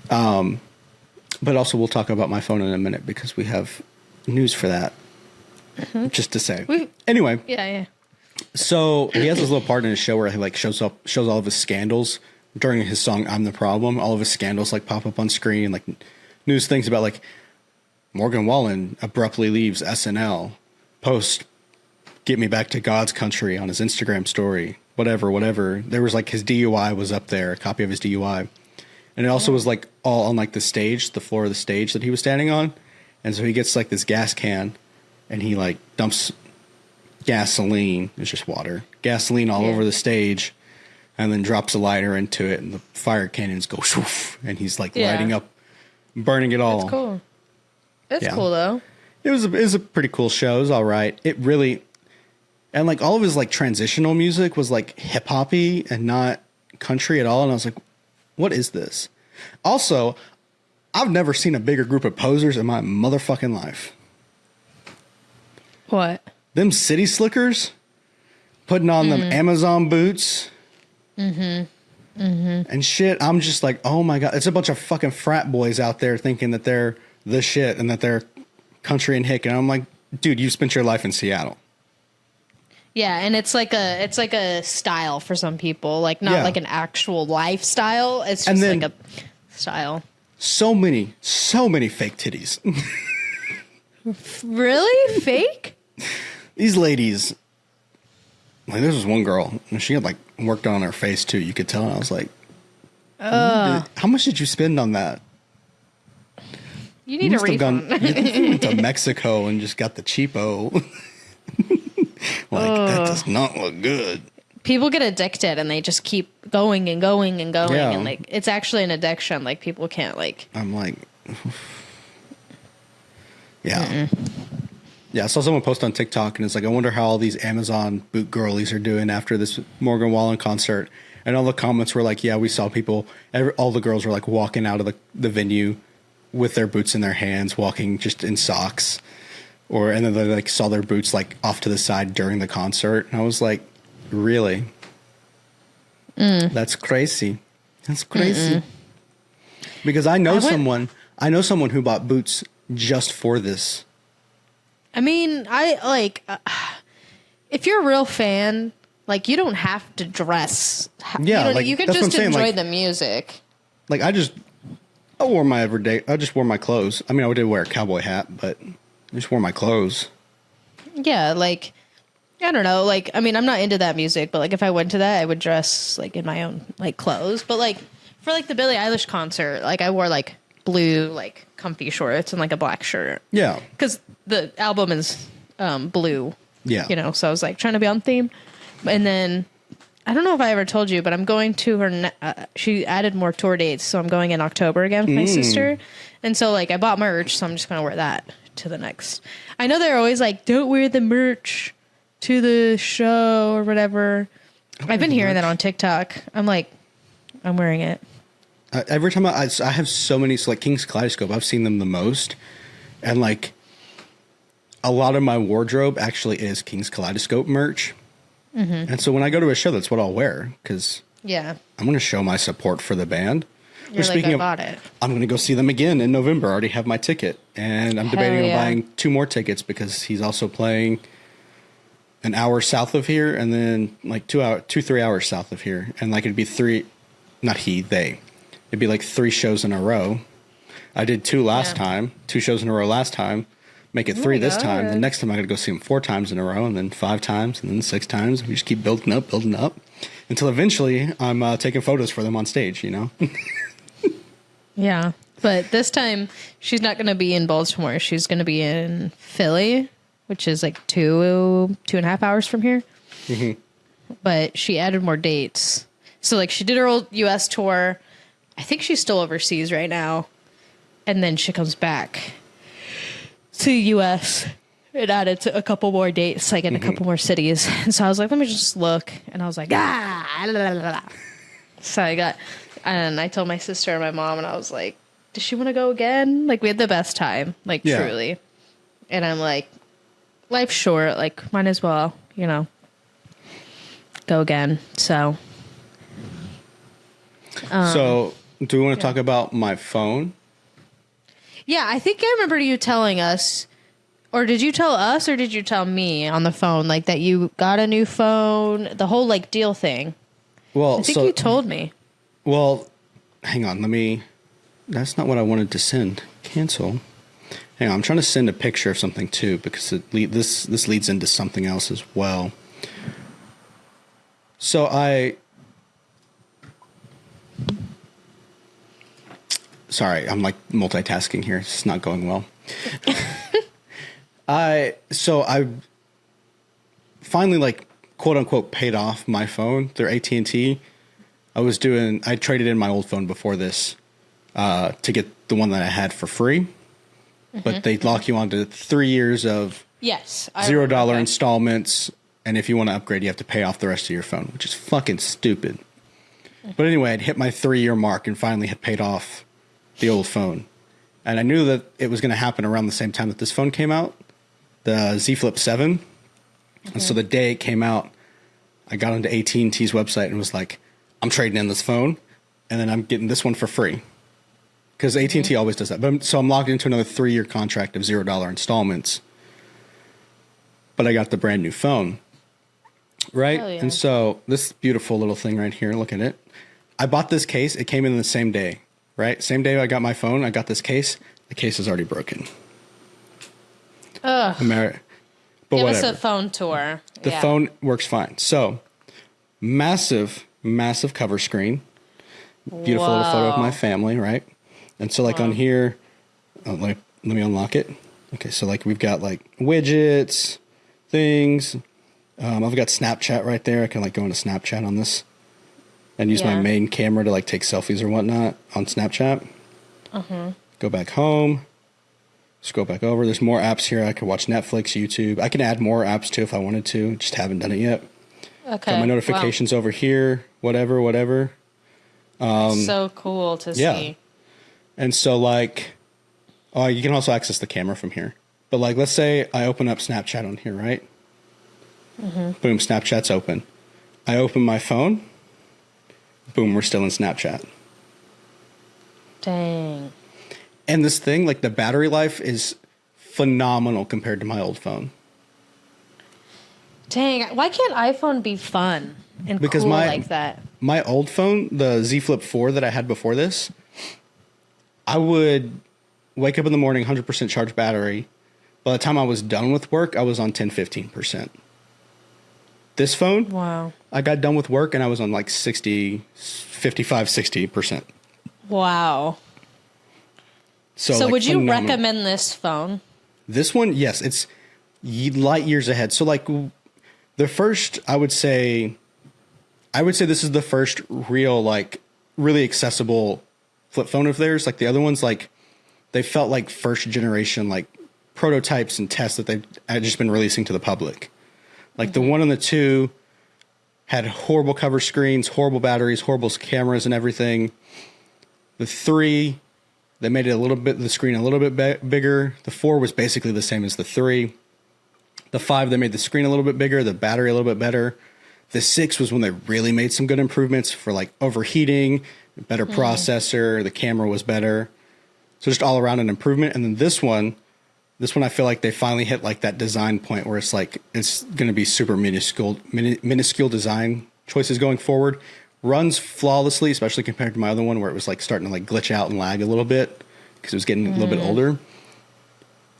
But also, we'll talk about my phone in a minute because we have news for that. Just to say. Anyway, Yeah. so he has this little part in his show where he like shows all of his scandals during his song "I'm the Problem." All of his scandals like pop up on screen, like news things about like Morgan Wallen abruptly leaves SNL, post "Get me back to God's country" on his Instagram story, whatever. There was like his DUI was up there, a copy of his DUI. And it also was like all on like the stage, the floor of the stage that he was standing on. And so he gets like this gas can and he like dumps gasoline, it's just water, gasoline all over the stage, and then drops a lighter into it and the fire cannons go shoof, and he's like lighting up, burning it all. That's cool. That's Yeah. cool though. It was a pretty cool show. It was all right. It really, and like all of his like transitional music was like hip hoppy and not country at all. And I was like, what is this? Also, I've never seen a bigger group of posers in my motherfucking life. What? Them city slickers putting on them Amazon boots. and shit. I'm just like, oh my God, it's a bunch of fucking frat boys out there thinking that they're the shit and that they're country and hick. And I'm like, dude, you spent your life in Seattle. Yeah, and it's like a style for some people, like not like an actual lifestyle. It's just like a style. So many fake titties. Really? Fake? These ladies, like this was one girl, and she had like worked on her face too. You could tell. And I was like, how much did you spend on that? You need a refund. You went to Mexico and just got the cheapo. That does not look good. People get addicted and they just keep going and going and going, and like it's actually an addiction. Like people can't like. I'm like, yeah. Yeah, I saw someone post on TikTok, and it's like, I wonder how all these Amazon boot girlies are doing after this Morgan Wallen concert. And all the comments were like, yeah, we saw people, all the girls were like walking out of the venue with their boots in their hands, walking just in socks. And then they like saw their boots like off to the side during the concert. And I was like, really? That's crazy. That's crazy. Because I know someone who bought boots just for this. I mean, if you're a real fan, like you don't have to dress. Yeah, you can just enjoy the music. Like I just wore my clothes. I mean, I did wear a cowboy hat, but I just wore my clothes. Yeah, like I don't know. Like I mean, I'm not into that music, but like if I went to that, I would dress like in my own like clothes. But like for like the Billie Eilish concert, like I wore like blue like comfy shorts and like a black shirt. Yeah, because the album is blue. Yeah, you know. So I was like trying to be on theme, and then I don't know if I ever told you, but I'm going to her. She added more tour dates, so I'm going in October again with my sister, and so like I bought merch, so I'm just gonna wear that to the next. I know they're always like, don't wear the merch to the show or whatever. I've been hearing that on TikTok. I'm like, I'm wearing it. Every time I have so many, so like King's Kaleidoscope, I've seen them the most. And like a lot of my wardrobe actually is King's Kaleidoscope merch. And so when I go to a show, that's what I'll wear. Because I'm going to show my support for the band. I bought it. I'm going to go see them again in November. I already have my ticket. And I'm debating on buying 2 more tickets because he's also playing an hour south of here and then like 3 hours south of here. And like it'd be they. It'd be like 3 shows in a row. I did 2 last time, 2 shows in a row last time. Make it 3 this time. The next time I got to go see them 4 times in a row, and then 5 times, and then 6 times. We just keep building up, until eventually I'm taking photos for them on stage. You know. Yeah, but this time she's not going to be in Baltimore. She's going to be in Philly, which is like 2.5 hours from here. But she added more dates. So like she did her old U.S. tour. I think she's still overseas right now. And then she comes back to the U.S. and added to a couple more dates, like in a couple more cities. And so I was like, let me just look. And I was like, So I told my sister and my mom, and I was like, does she want to go again? Like we had the best time, like truly. And I'm like, life's short, like might as well, you know, go again. So. So do we want to talk about my phone? Yeah, I think I remember you telling us, or did you tell us, or did you tell me on the phone, like that you got a new phone, the whole like deal thing? Well, I think you told me. Well, hang on, that's not what I wanted to send. Cancel. Hang on, I'm trying to send a picture of something too, because this leads into something else as well. So sorry, I'm like multitasking here. It's not going well. I finally like quote unquote paid off my phone through AT&T. I traded in my old phone before this to get the one that I had for free. But they lock you onto 3 years of $0 installments, and if you want to upgrade, you have to pay off the rest of your phone, which is fucking stupid. But anyway, I'd hit my 3-year mark and finally had paid off the old phone. And I knew that it was going to happen around the same time that this phone came out, the Z Flip 7. And so the day it came out, I got onto AT&T's website and was like, I'm trading in this phone, and then I'm getting this one for free. Because AT&T always does that. But so I'm logged into another 3-year contract of $0 installments. But I got the brand new phone. Right? Hell yeah. And so this beautiful little thing right here, look at it. I bought this case. It came in the same day. Right? Same day I got my phone, I got this case. The case is already broken. Ugh. But Give whatever. us a phone tour. The phone works fine. So, massive cover screen. Beautiful little photo of my family, right? And so, like, on here, let me unlock it. Okay, so, like, we've got, like, widgets, things. I've got Snapchat right there. I can, like, go into Snapchat on this and use my main camera to, like, take selfies or whatnot on Snapchat. Go back home. Scroll back over. There's more apps here. I can watch Netflix, YouTube. I can add more apps too if I wanted to. Just haven't done it yet. Okay. Got my notifications over here. Whatever. So cool to see. And so like, you can also access the camera from here. But like, let's say I open up Snapchat on here, right? Boom, Snapchat's open. I open my phone. Boom, we're still in Snapchat. Dang. And this thing, like the battery life is phenomenal compared to my old phone. Dang. Why can't iPhone be fun and Because cool my- like that? My old phone, the Z Flip 4 that I had before this, I would wake up in the morning, 100% charged battery. By the time I was done with work, I was on 10-15%. This phone, Wow. I got done with work and I was on like 55-60%. Wow. So like, would you phenomenal. recommend this phone? This one, yes, it's light years ahead. So like the first, I would say this is the first real, like really accessible flip phone of theirs. Like the other ones, like they felt like first generation, like prototypes and tests that they've just been releasing to the public. Like the 1 and the 2 had horrible cover screens, horrible batteries, horrible cameras and everything. The 3, they made it the screen a little bit bigger. The 4 was basically the same as the 3. The 5, they made the screen a little bit bigger, the battery a little bit better. The 6 was when they really made some good improvements for like overheating, better processor, the camera was better. So just all around an improvement. And then this one I feel like they finally hit like that design point where it's like, it's going to be super minuscule design choices going forward. Runs flawlessly, especially compared to my other one where it was like starting to like glitch out and lag a little bit because it was getting a little bit older.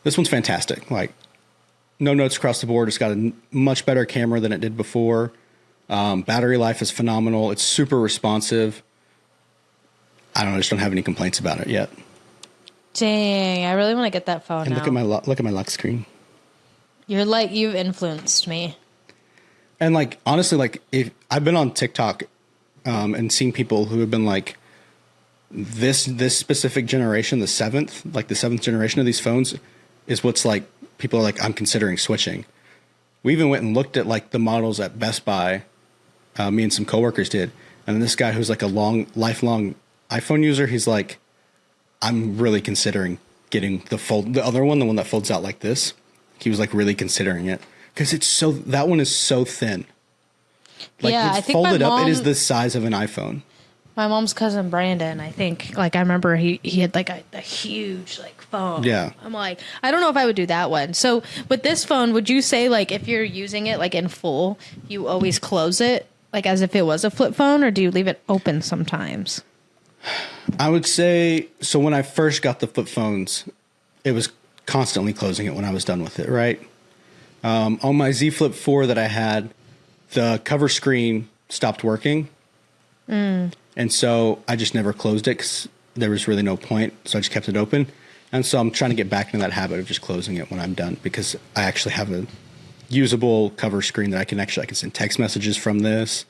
This one's fantastic. Like no notes across the board. It's got a much better camera than it did before. Battery life is phenomenal. It's super responsive. I just don't have any complaints about it yet. Dang, I really want to get that phone And now. look at my lock screen. You've influenced me. And like honestly, like if I've been on TikTok and seen people who have been like this specific generation, the seventh generation of these phones is what's like people are like, I'm considering switching. We even went and looked at like the models at Best Buy. Me and some coworkers did. And then this guy who's like a lifelong iPhone user, he's like, I'm really considering getting the other one, the one that folds out like this. He was like really considering it because that one is so thin. Like Yeah, it's I think folded my up, mom- it is the size of an iPhone. My mom's cousin Brandon, I think, like I remember he had like a huge like phone. Yeah. I'm like, I don't know if I would do that one. So with this phone, would you say like if you're using it like in full, you always close it like as if it was a flip phone, or do you leave it open sometimes? I would say, so when I first got the flip phones, it was constantly closing it when I was done with it, right? On my Z Flip 4 that I had, the cover screen stopped working. And so I just never closed it because there was really no point. So I just kept it open. And so I'm trying to get back into that habit of just closing it when I'm done because I actually have a usable cover screen that I can send text messages from this.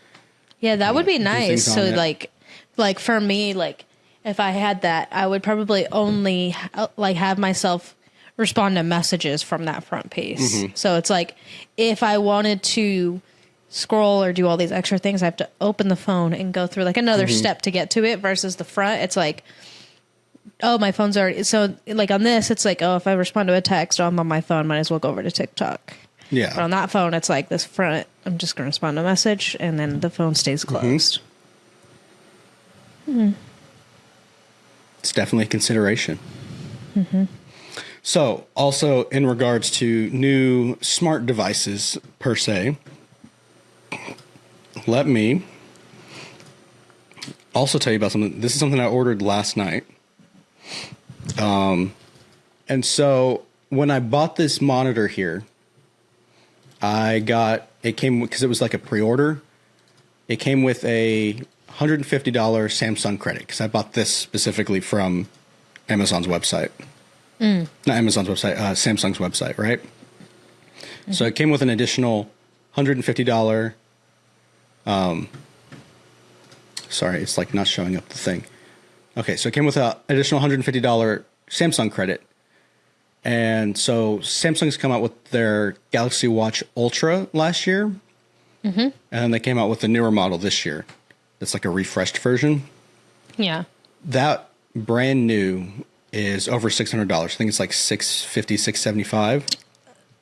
Yeah, that would be do nice. things on So it. like for me, like if I had that, I would probably only like have myself respond to messages from that front piece. So it's like if I wanted to scroll or do all these extra things, I have to open the phone and go through like another step to get to it versus the front. It's like, oh, my phone's already. So like on this, it's like, oh, if I respond to a text, I'm on my phone, might as well go over to TikTok. Yeah. But on that phone, it's like this front, I'm just going to respond to a message and then the phone stays closed. It's definitely a consideration. So, also in regards to new smart devices per se, let me also tell you about something. This is something I ordered last night. And so when I bought this monitor here, it came because it was like a pre-order. It came with a $150 Samsung credit because I bought this specifically from Amazon's website. Not Amazon's website, Samsung's website, right? So it came with an additional $150. Sorry, it's like not showing up the thing. Okay, so it came with an additional $150 Samsung credit. And so Samsung's come out with their Galaxy Watch Ultra last year. And then they came out with the newer model this year. That's like a refreshed version. Yeah. That brand new is over $600. I think it's like $650, $675.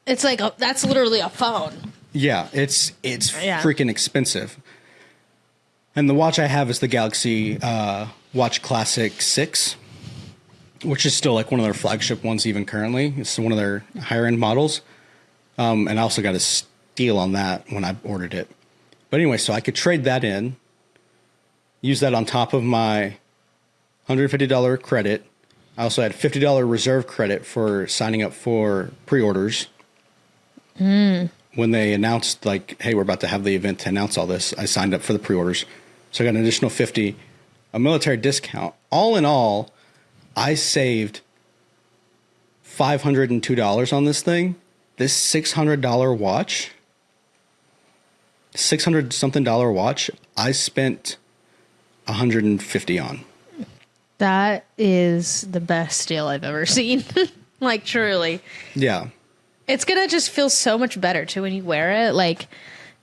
It's like that's literally a phone. Yeah, it's freaking expensive. And the watch I have is the Galaxy Watch Classic 6, which is still like one of their flagship ones even currently. It's one of their higher end models. And I also got a steal on that when I ordered it. But anyway, so I could trade that in, use that on top of my $150 credit. I also had $50 reserve credit for signing up for pre-orders. When they announced, like, hey, we're about to have the event to announce all this, I signed up for the pre-orders. So I got an additional $50, a military discount. All in all, I saved $502 on this thing. This $600 watch, $600 something watch, I spent $150 on. That is the best deal I've ever seen. Like, truly. Yeah. It's going to just feel so much better, too, when you wear it. Like,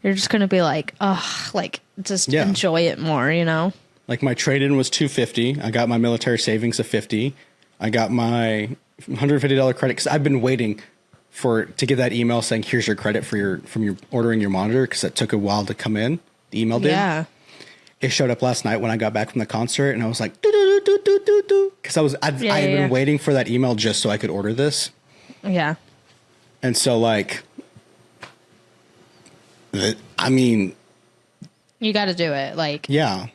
you're just going to be like, oh, like, just enjoy it more, you know? Like, my trade-in was $250. I got my military savings of $50. I got my $150 credit because I've been waiting to get that email saying, here's your credit from your ordering your monitor, because it took a while to come in. The email did. Yeah. It showed up last night when I got back from the concert, and I was like, because I had been waiting for that email just so I could order this. Yeah. And so, like, I mean, you got to do it. Like, yeah,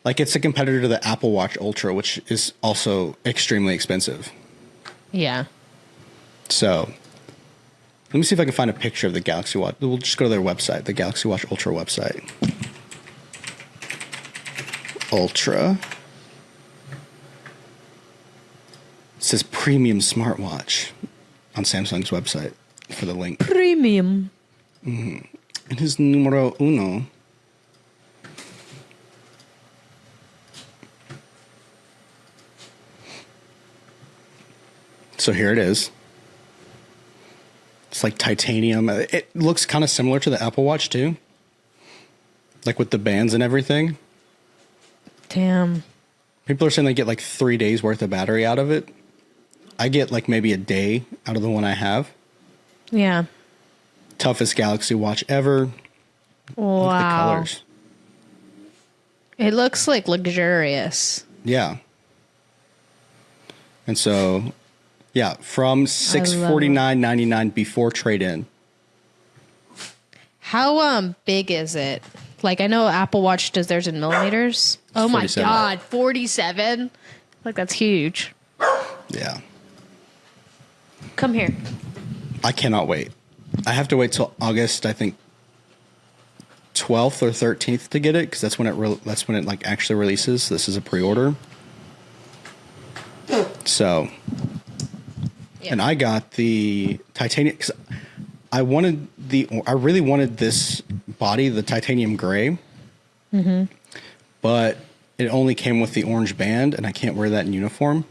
like it's a competitor to the Apple Watch Ultra, which is also extremely expensive. Yeah. So let me see if I can find a picture of the Galaxy Watch. We'll just go to their website, the Galaxy Watch Ultra website. Ultra. It says premium smartwatch on Samsung's website for the link. Premium. It is numero uno. So here it is. It's like titanium. It looks kind of similar to the Apple Watch too. Like with the bands and everything. Damn. People are saying they get like 3 days worth of battery out of it. I get like maybe a day out of the one I have. Yeah. Toughest Galaxy Watch ever. Wow. Look at the colors. It looks like luxurious. Yeah. And so, yeah, from $649.99 before trade-in. How big is it? Like, I know Apple Watch does theirs in millimeters. Oh 47. My God, 47? Like, that's huge. Yeah. Come here. I cannot wait. I have to wait till August, I think, 12th or 13th to get it, because that's when it like actually releases. This is a pre-order. So, Yeah. and I got the titanium, cause I really wanted this body, the titanium gray, but it only came with the orange band, and I can't wear that in uniform.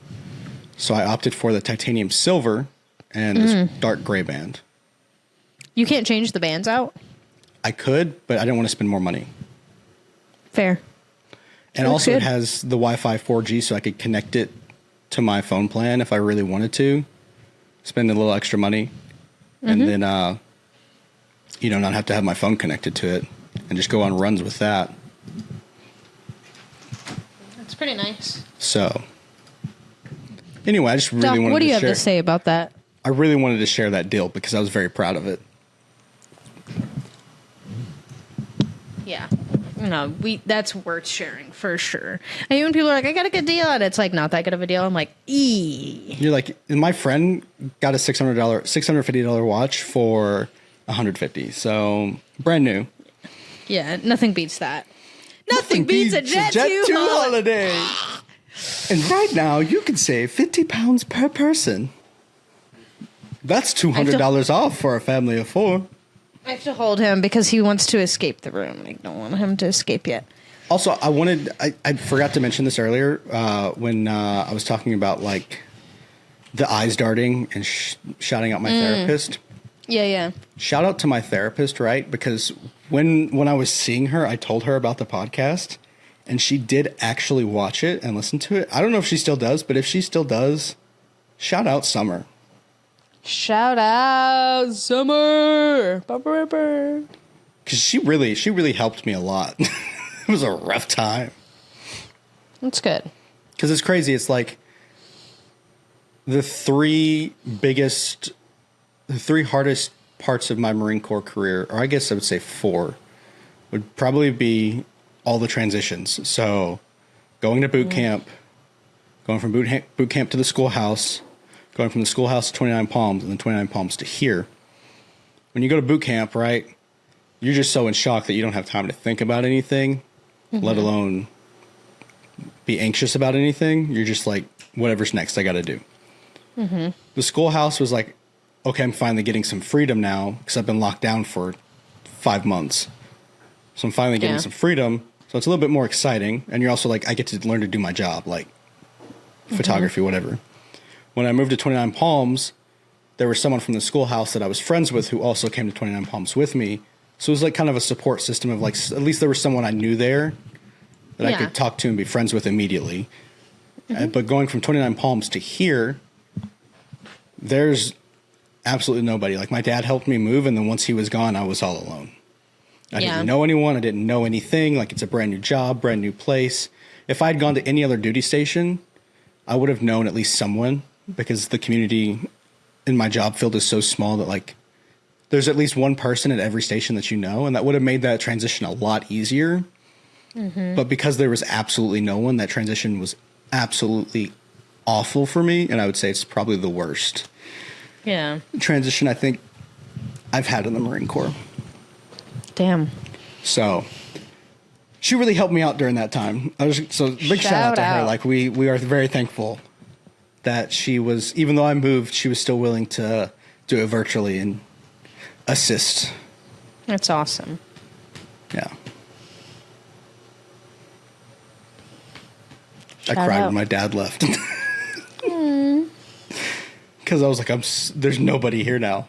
So I opted for the titanium silver and this dark gray band. You can't change the bands out? I could, but I didn't want to spend more money. Fair. And Looks also good. it has the Wi-Fi 4G, so I could connect it to my phone plan if I really wanted to. Spend a little extra money. And then, not have to have my phone connected to it. And just go on runs with that. pretty nice. So, anyway, I just really Doc, wanted to share. what do you have to say about that? I really wanted to share that deal because I was very proud of it. Yeah. No, that's worth sharing for sure. And when people are like, I got a good deal, and it's like not that good of a deal, I'm like, You're like, my friend got a $650 watch for $150, so brand new. Yeah, nothing beats that. Nothing beats a Jet2 holiday. And right now, you can save £50 per person. That's $200 off for a family of 4. I have to hold him because he wants to escape the room. I don't want him to escape yet. Also, I forgot to mention this earlier when I was talking about like the eyes darting and shouting out my therapist. Yeah. Shout out to my therapist, right? Because when I was seeing her, I told her about the podcast and she did actually watch it and listen to it. I don't know if she still does, but if she still does, shout out Summer. Shout out Summer. Because she really helped me a lot. It was a rough time. That's good. Because it's crazy. It's like the three hardest parts of my Marine Corps career, or I guess I would say 4, would probably be all the transitions. So going to boot camp, going from boot camp to the schoolhouse, going from the schoolhouse to 29 Palms, and then 29 Palms to here. When you go to boot camp, right, you're just so in shock that you don't have time to think about anything, let alone be anxious about anything. You're just like, whatever's next, I got to do. The schoolhouse was like, okay, I'm finally getting some freedom now because I've been locked down for 5 months. So I'm finally getting some freedom. So it's a little bit more exciting. And you're also like, I get to learn to do my job, like photography, whatever. When I moved to 29 Palms, there was someone from the schoolhouse that I was friends with who also came to 29 Palms with me. So it was like kind of a support system of like, at least there was someone I knew there that I could talk to and be friends with immediately. But going from 29 Palms to here, there's absolutely nobody. Like my dad helped me move, and then once he was gone, I was all alone. I didn't know anyone. I didn't know anything. Like it's a brand new job, brand new place. If I'd gone to any other duty station, I would have known at least someone, because the community in my job field is so small that like there's at least one person at every station that you know, and that would have made that transition a lot easier. But because there was absolutely no one, that transition was absolutely awful for me, and I would say it's probably the worst transition I think I've had in the Marine Corps. Damn. So she really helped me out during that time. So big shout out to her. Like we are very thankful that she was, even though I moved, she was still willing to do it virtually and assist. That's awesome. Yeah. I cried when my dad left. Because I was like, there's nobody here now.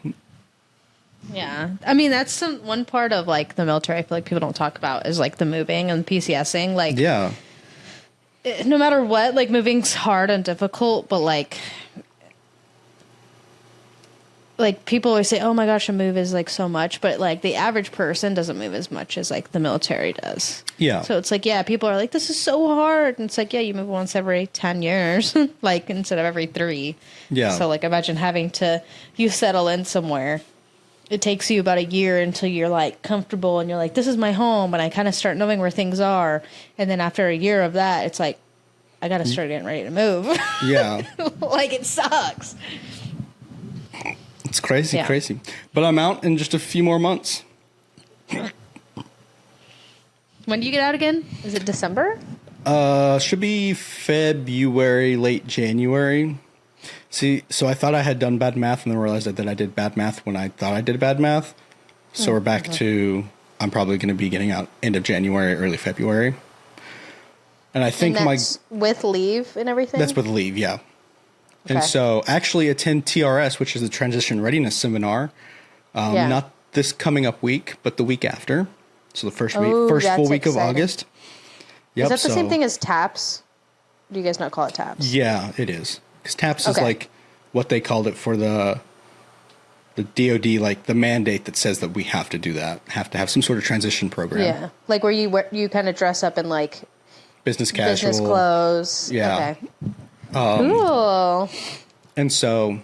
Yeah. I mean, that's one part of like the military I feel like people don't talk about is like the moving and PCSing. Like, no matter what, like moving's hard and difficult, but like people always say, oh my gosh, a move is like so much, but like the average person doesn't move as much as like the military does. Yeah. So it's like, people are like, this is so hard. And it's like, you move once every 10 years, like instead of every 3. Yeah. So like imagine having you settle in somewhere. It takes you about a year until you're like comfortable and you're like, this is my home. And I kind of start knowing where things are. And then after a year of that, it's like, I got to start getting ready to move. Yeah. Like it sucks. It's crazy. But I'm out in just a few more months. When do you get out again? Is it December? Should be February, late January. See, so I thought I had done bad math and then realized that I did bad math when I thought I did bad math. So we're back to, I'm probably going to be getting out end of January, early February. And I think that's with leave and everything? That's with leave, yeah. Okay. And so actually attend TRS, which is the Transition Readiness Seminar. Not this coming up week, but the week after. So the first full week of August. Yep, is that the same thing as TAPS? Do you guys not call it TAPS? Yeah, it is. Because TAPS is like what they called it for the DOD, like the mandate that says that we have to do that, have to have some sort of transition program. Yeah, like where you kind of dress up in like business casual. Business clothes. Yeah. Okay. Cool. And so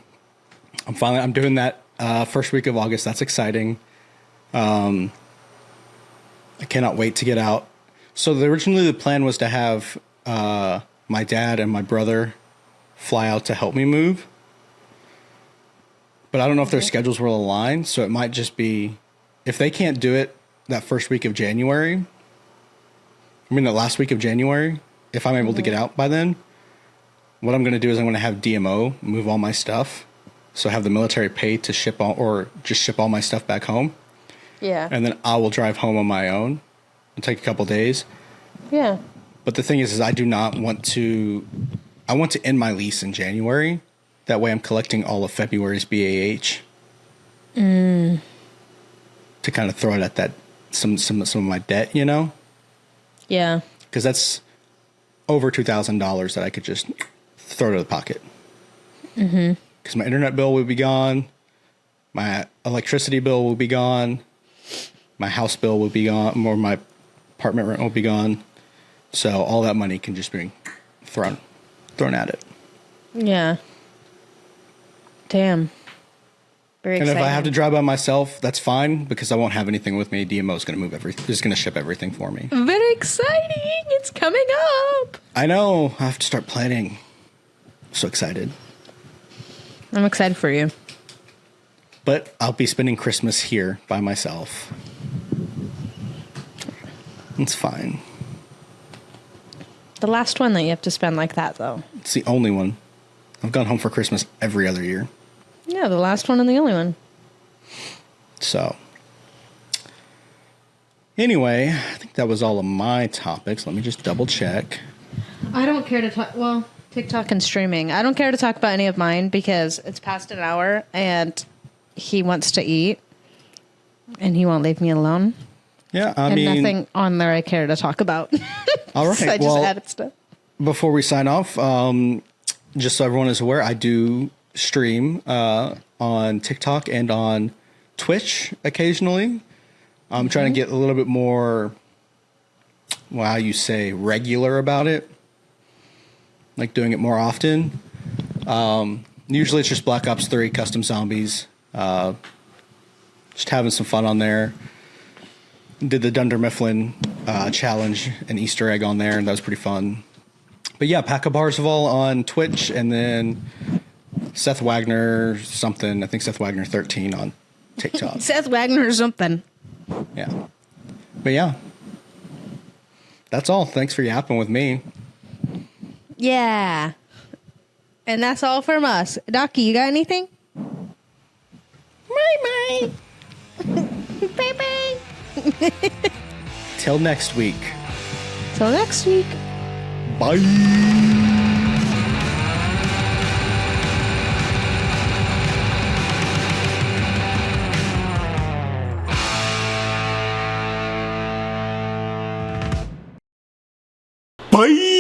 I'm doing that first week of August. That's exciting. I cannot wait to get out. So originally the plan was to have my dad and my brother fly out to help me move. But I don't know if their schedules will align. So it might just be, if they can't do it that first week of January, the last week of January, if I'm able to get out by then, what I'm going to do is I'm going to have DMO move all my stuff. So have the military pay to ship all, or just ship all my stuff back home. Yeah. And then I will drive home on my own. It'll take a couple days. Yeah. But the thing is I do not want to, I want to end my lease in January. That way I'm collecting all of February's BAH. To kind of throw it at that, some of my debt, you know? Yeah. Because that's over $2,000 that I could just throw to the pocket. Because my internet bill will be gone. My electricity bill will be gone. My house bill will be gone. Or my apartment rent will be gone. So all that money can just be thrown at it. Yeah. Damn. Very And exciting. if I have to drive by myself, that's fine because I won't have anything with me. DMO is going to move everything. Is going to ship everything for me. Very exciting. It's coming up. I know. I have to start planning. So excited. I'm excited for you. But I'll be spending Christmas here by myself. It's fine. The last one that you have to spend like that, though. It's the only one. I've gone home for Christmas every other year. Yeah, the last one and the only one. So, anyway, I think that was all of my topics. Let me just double check. I don't care to talk. Well, TikTok and streaming. I don't care to talk about any of mine because it's past an hour and he wants to eat and he won't leave me alone. Yeah, I and mean, nothing on there I care to talk about. all right. So I just added stuff. Before we sign off, just so everyone is aware, I do stream on TikTok and on Twitch occasionally. I'm trying to get a little bit more, well, how you say, regular about it. Like doing it more often. Usually it's just Black Ops 3 custom zombies. Just having some fun on there. Did the Dunder Mifflin challenge and Easter egg on there, and that was pretty fun. But yeah, Pack of Parzival on Twitch, and then Seth Wagner something. I think Seth Wagner 13 on TikTok. Seth Wagner or something. Yeah. But yeah. That's all. Thanks for yapping with me. Yeah. And that's all from us. Docky, you got anything? Bye-bye. Bye-bye. Till next week. Till next week. Bye. Bye.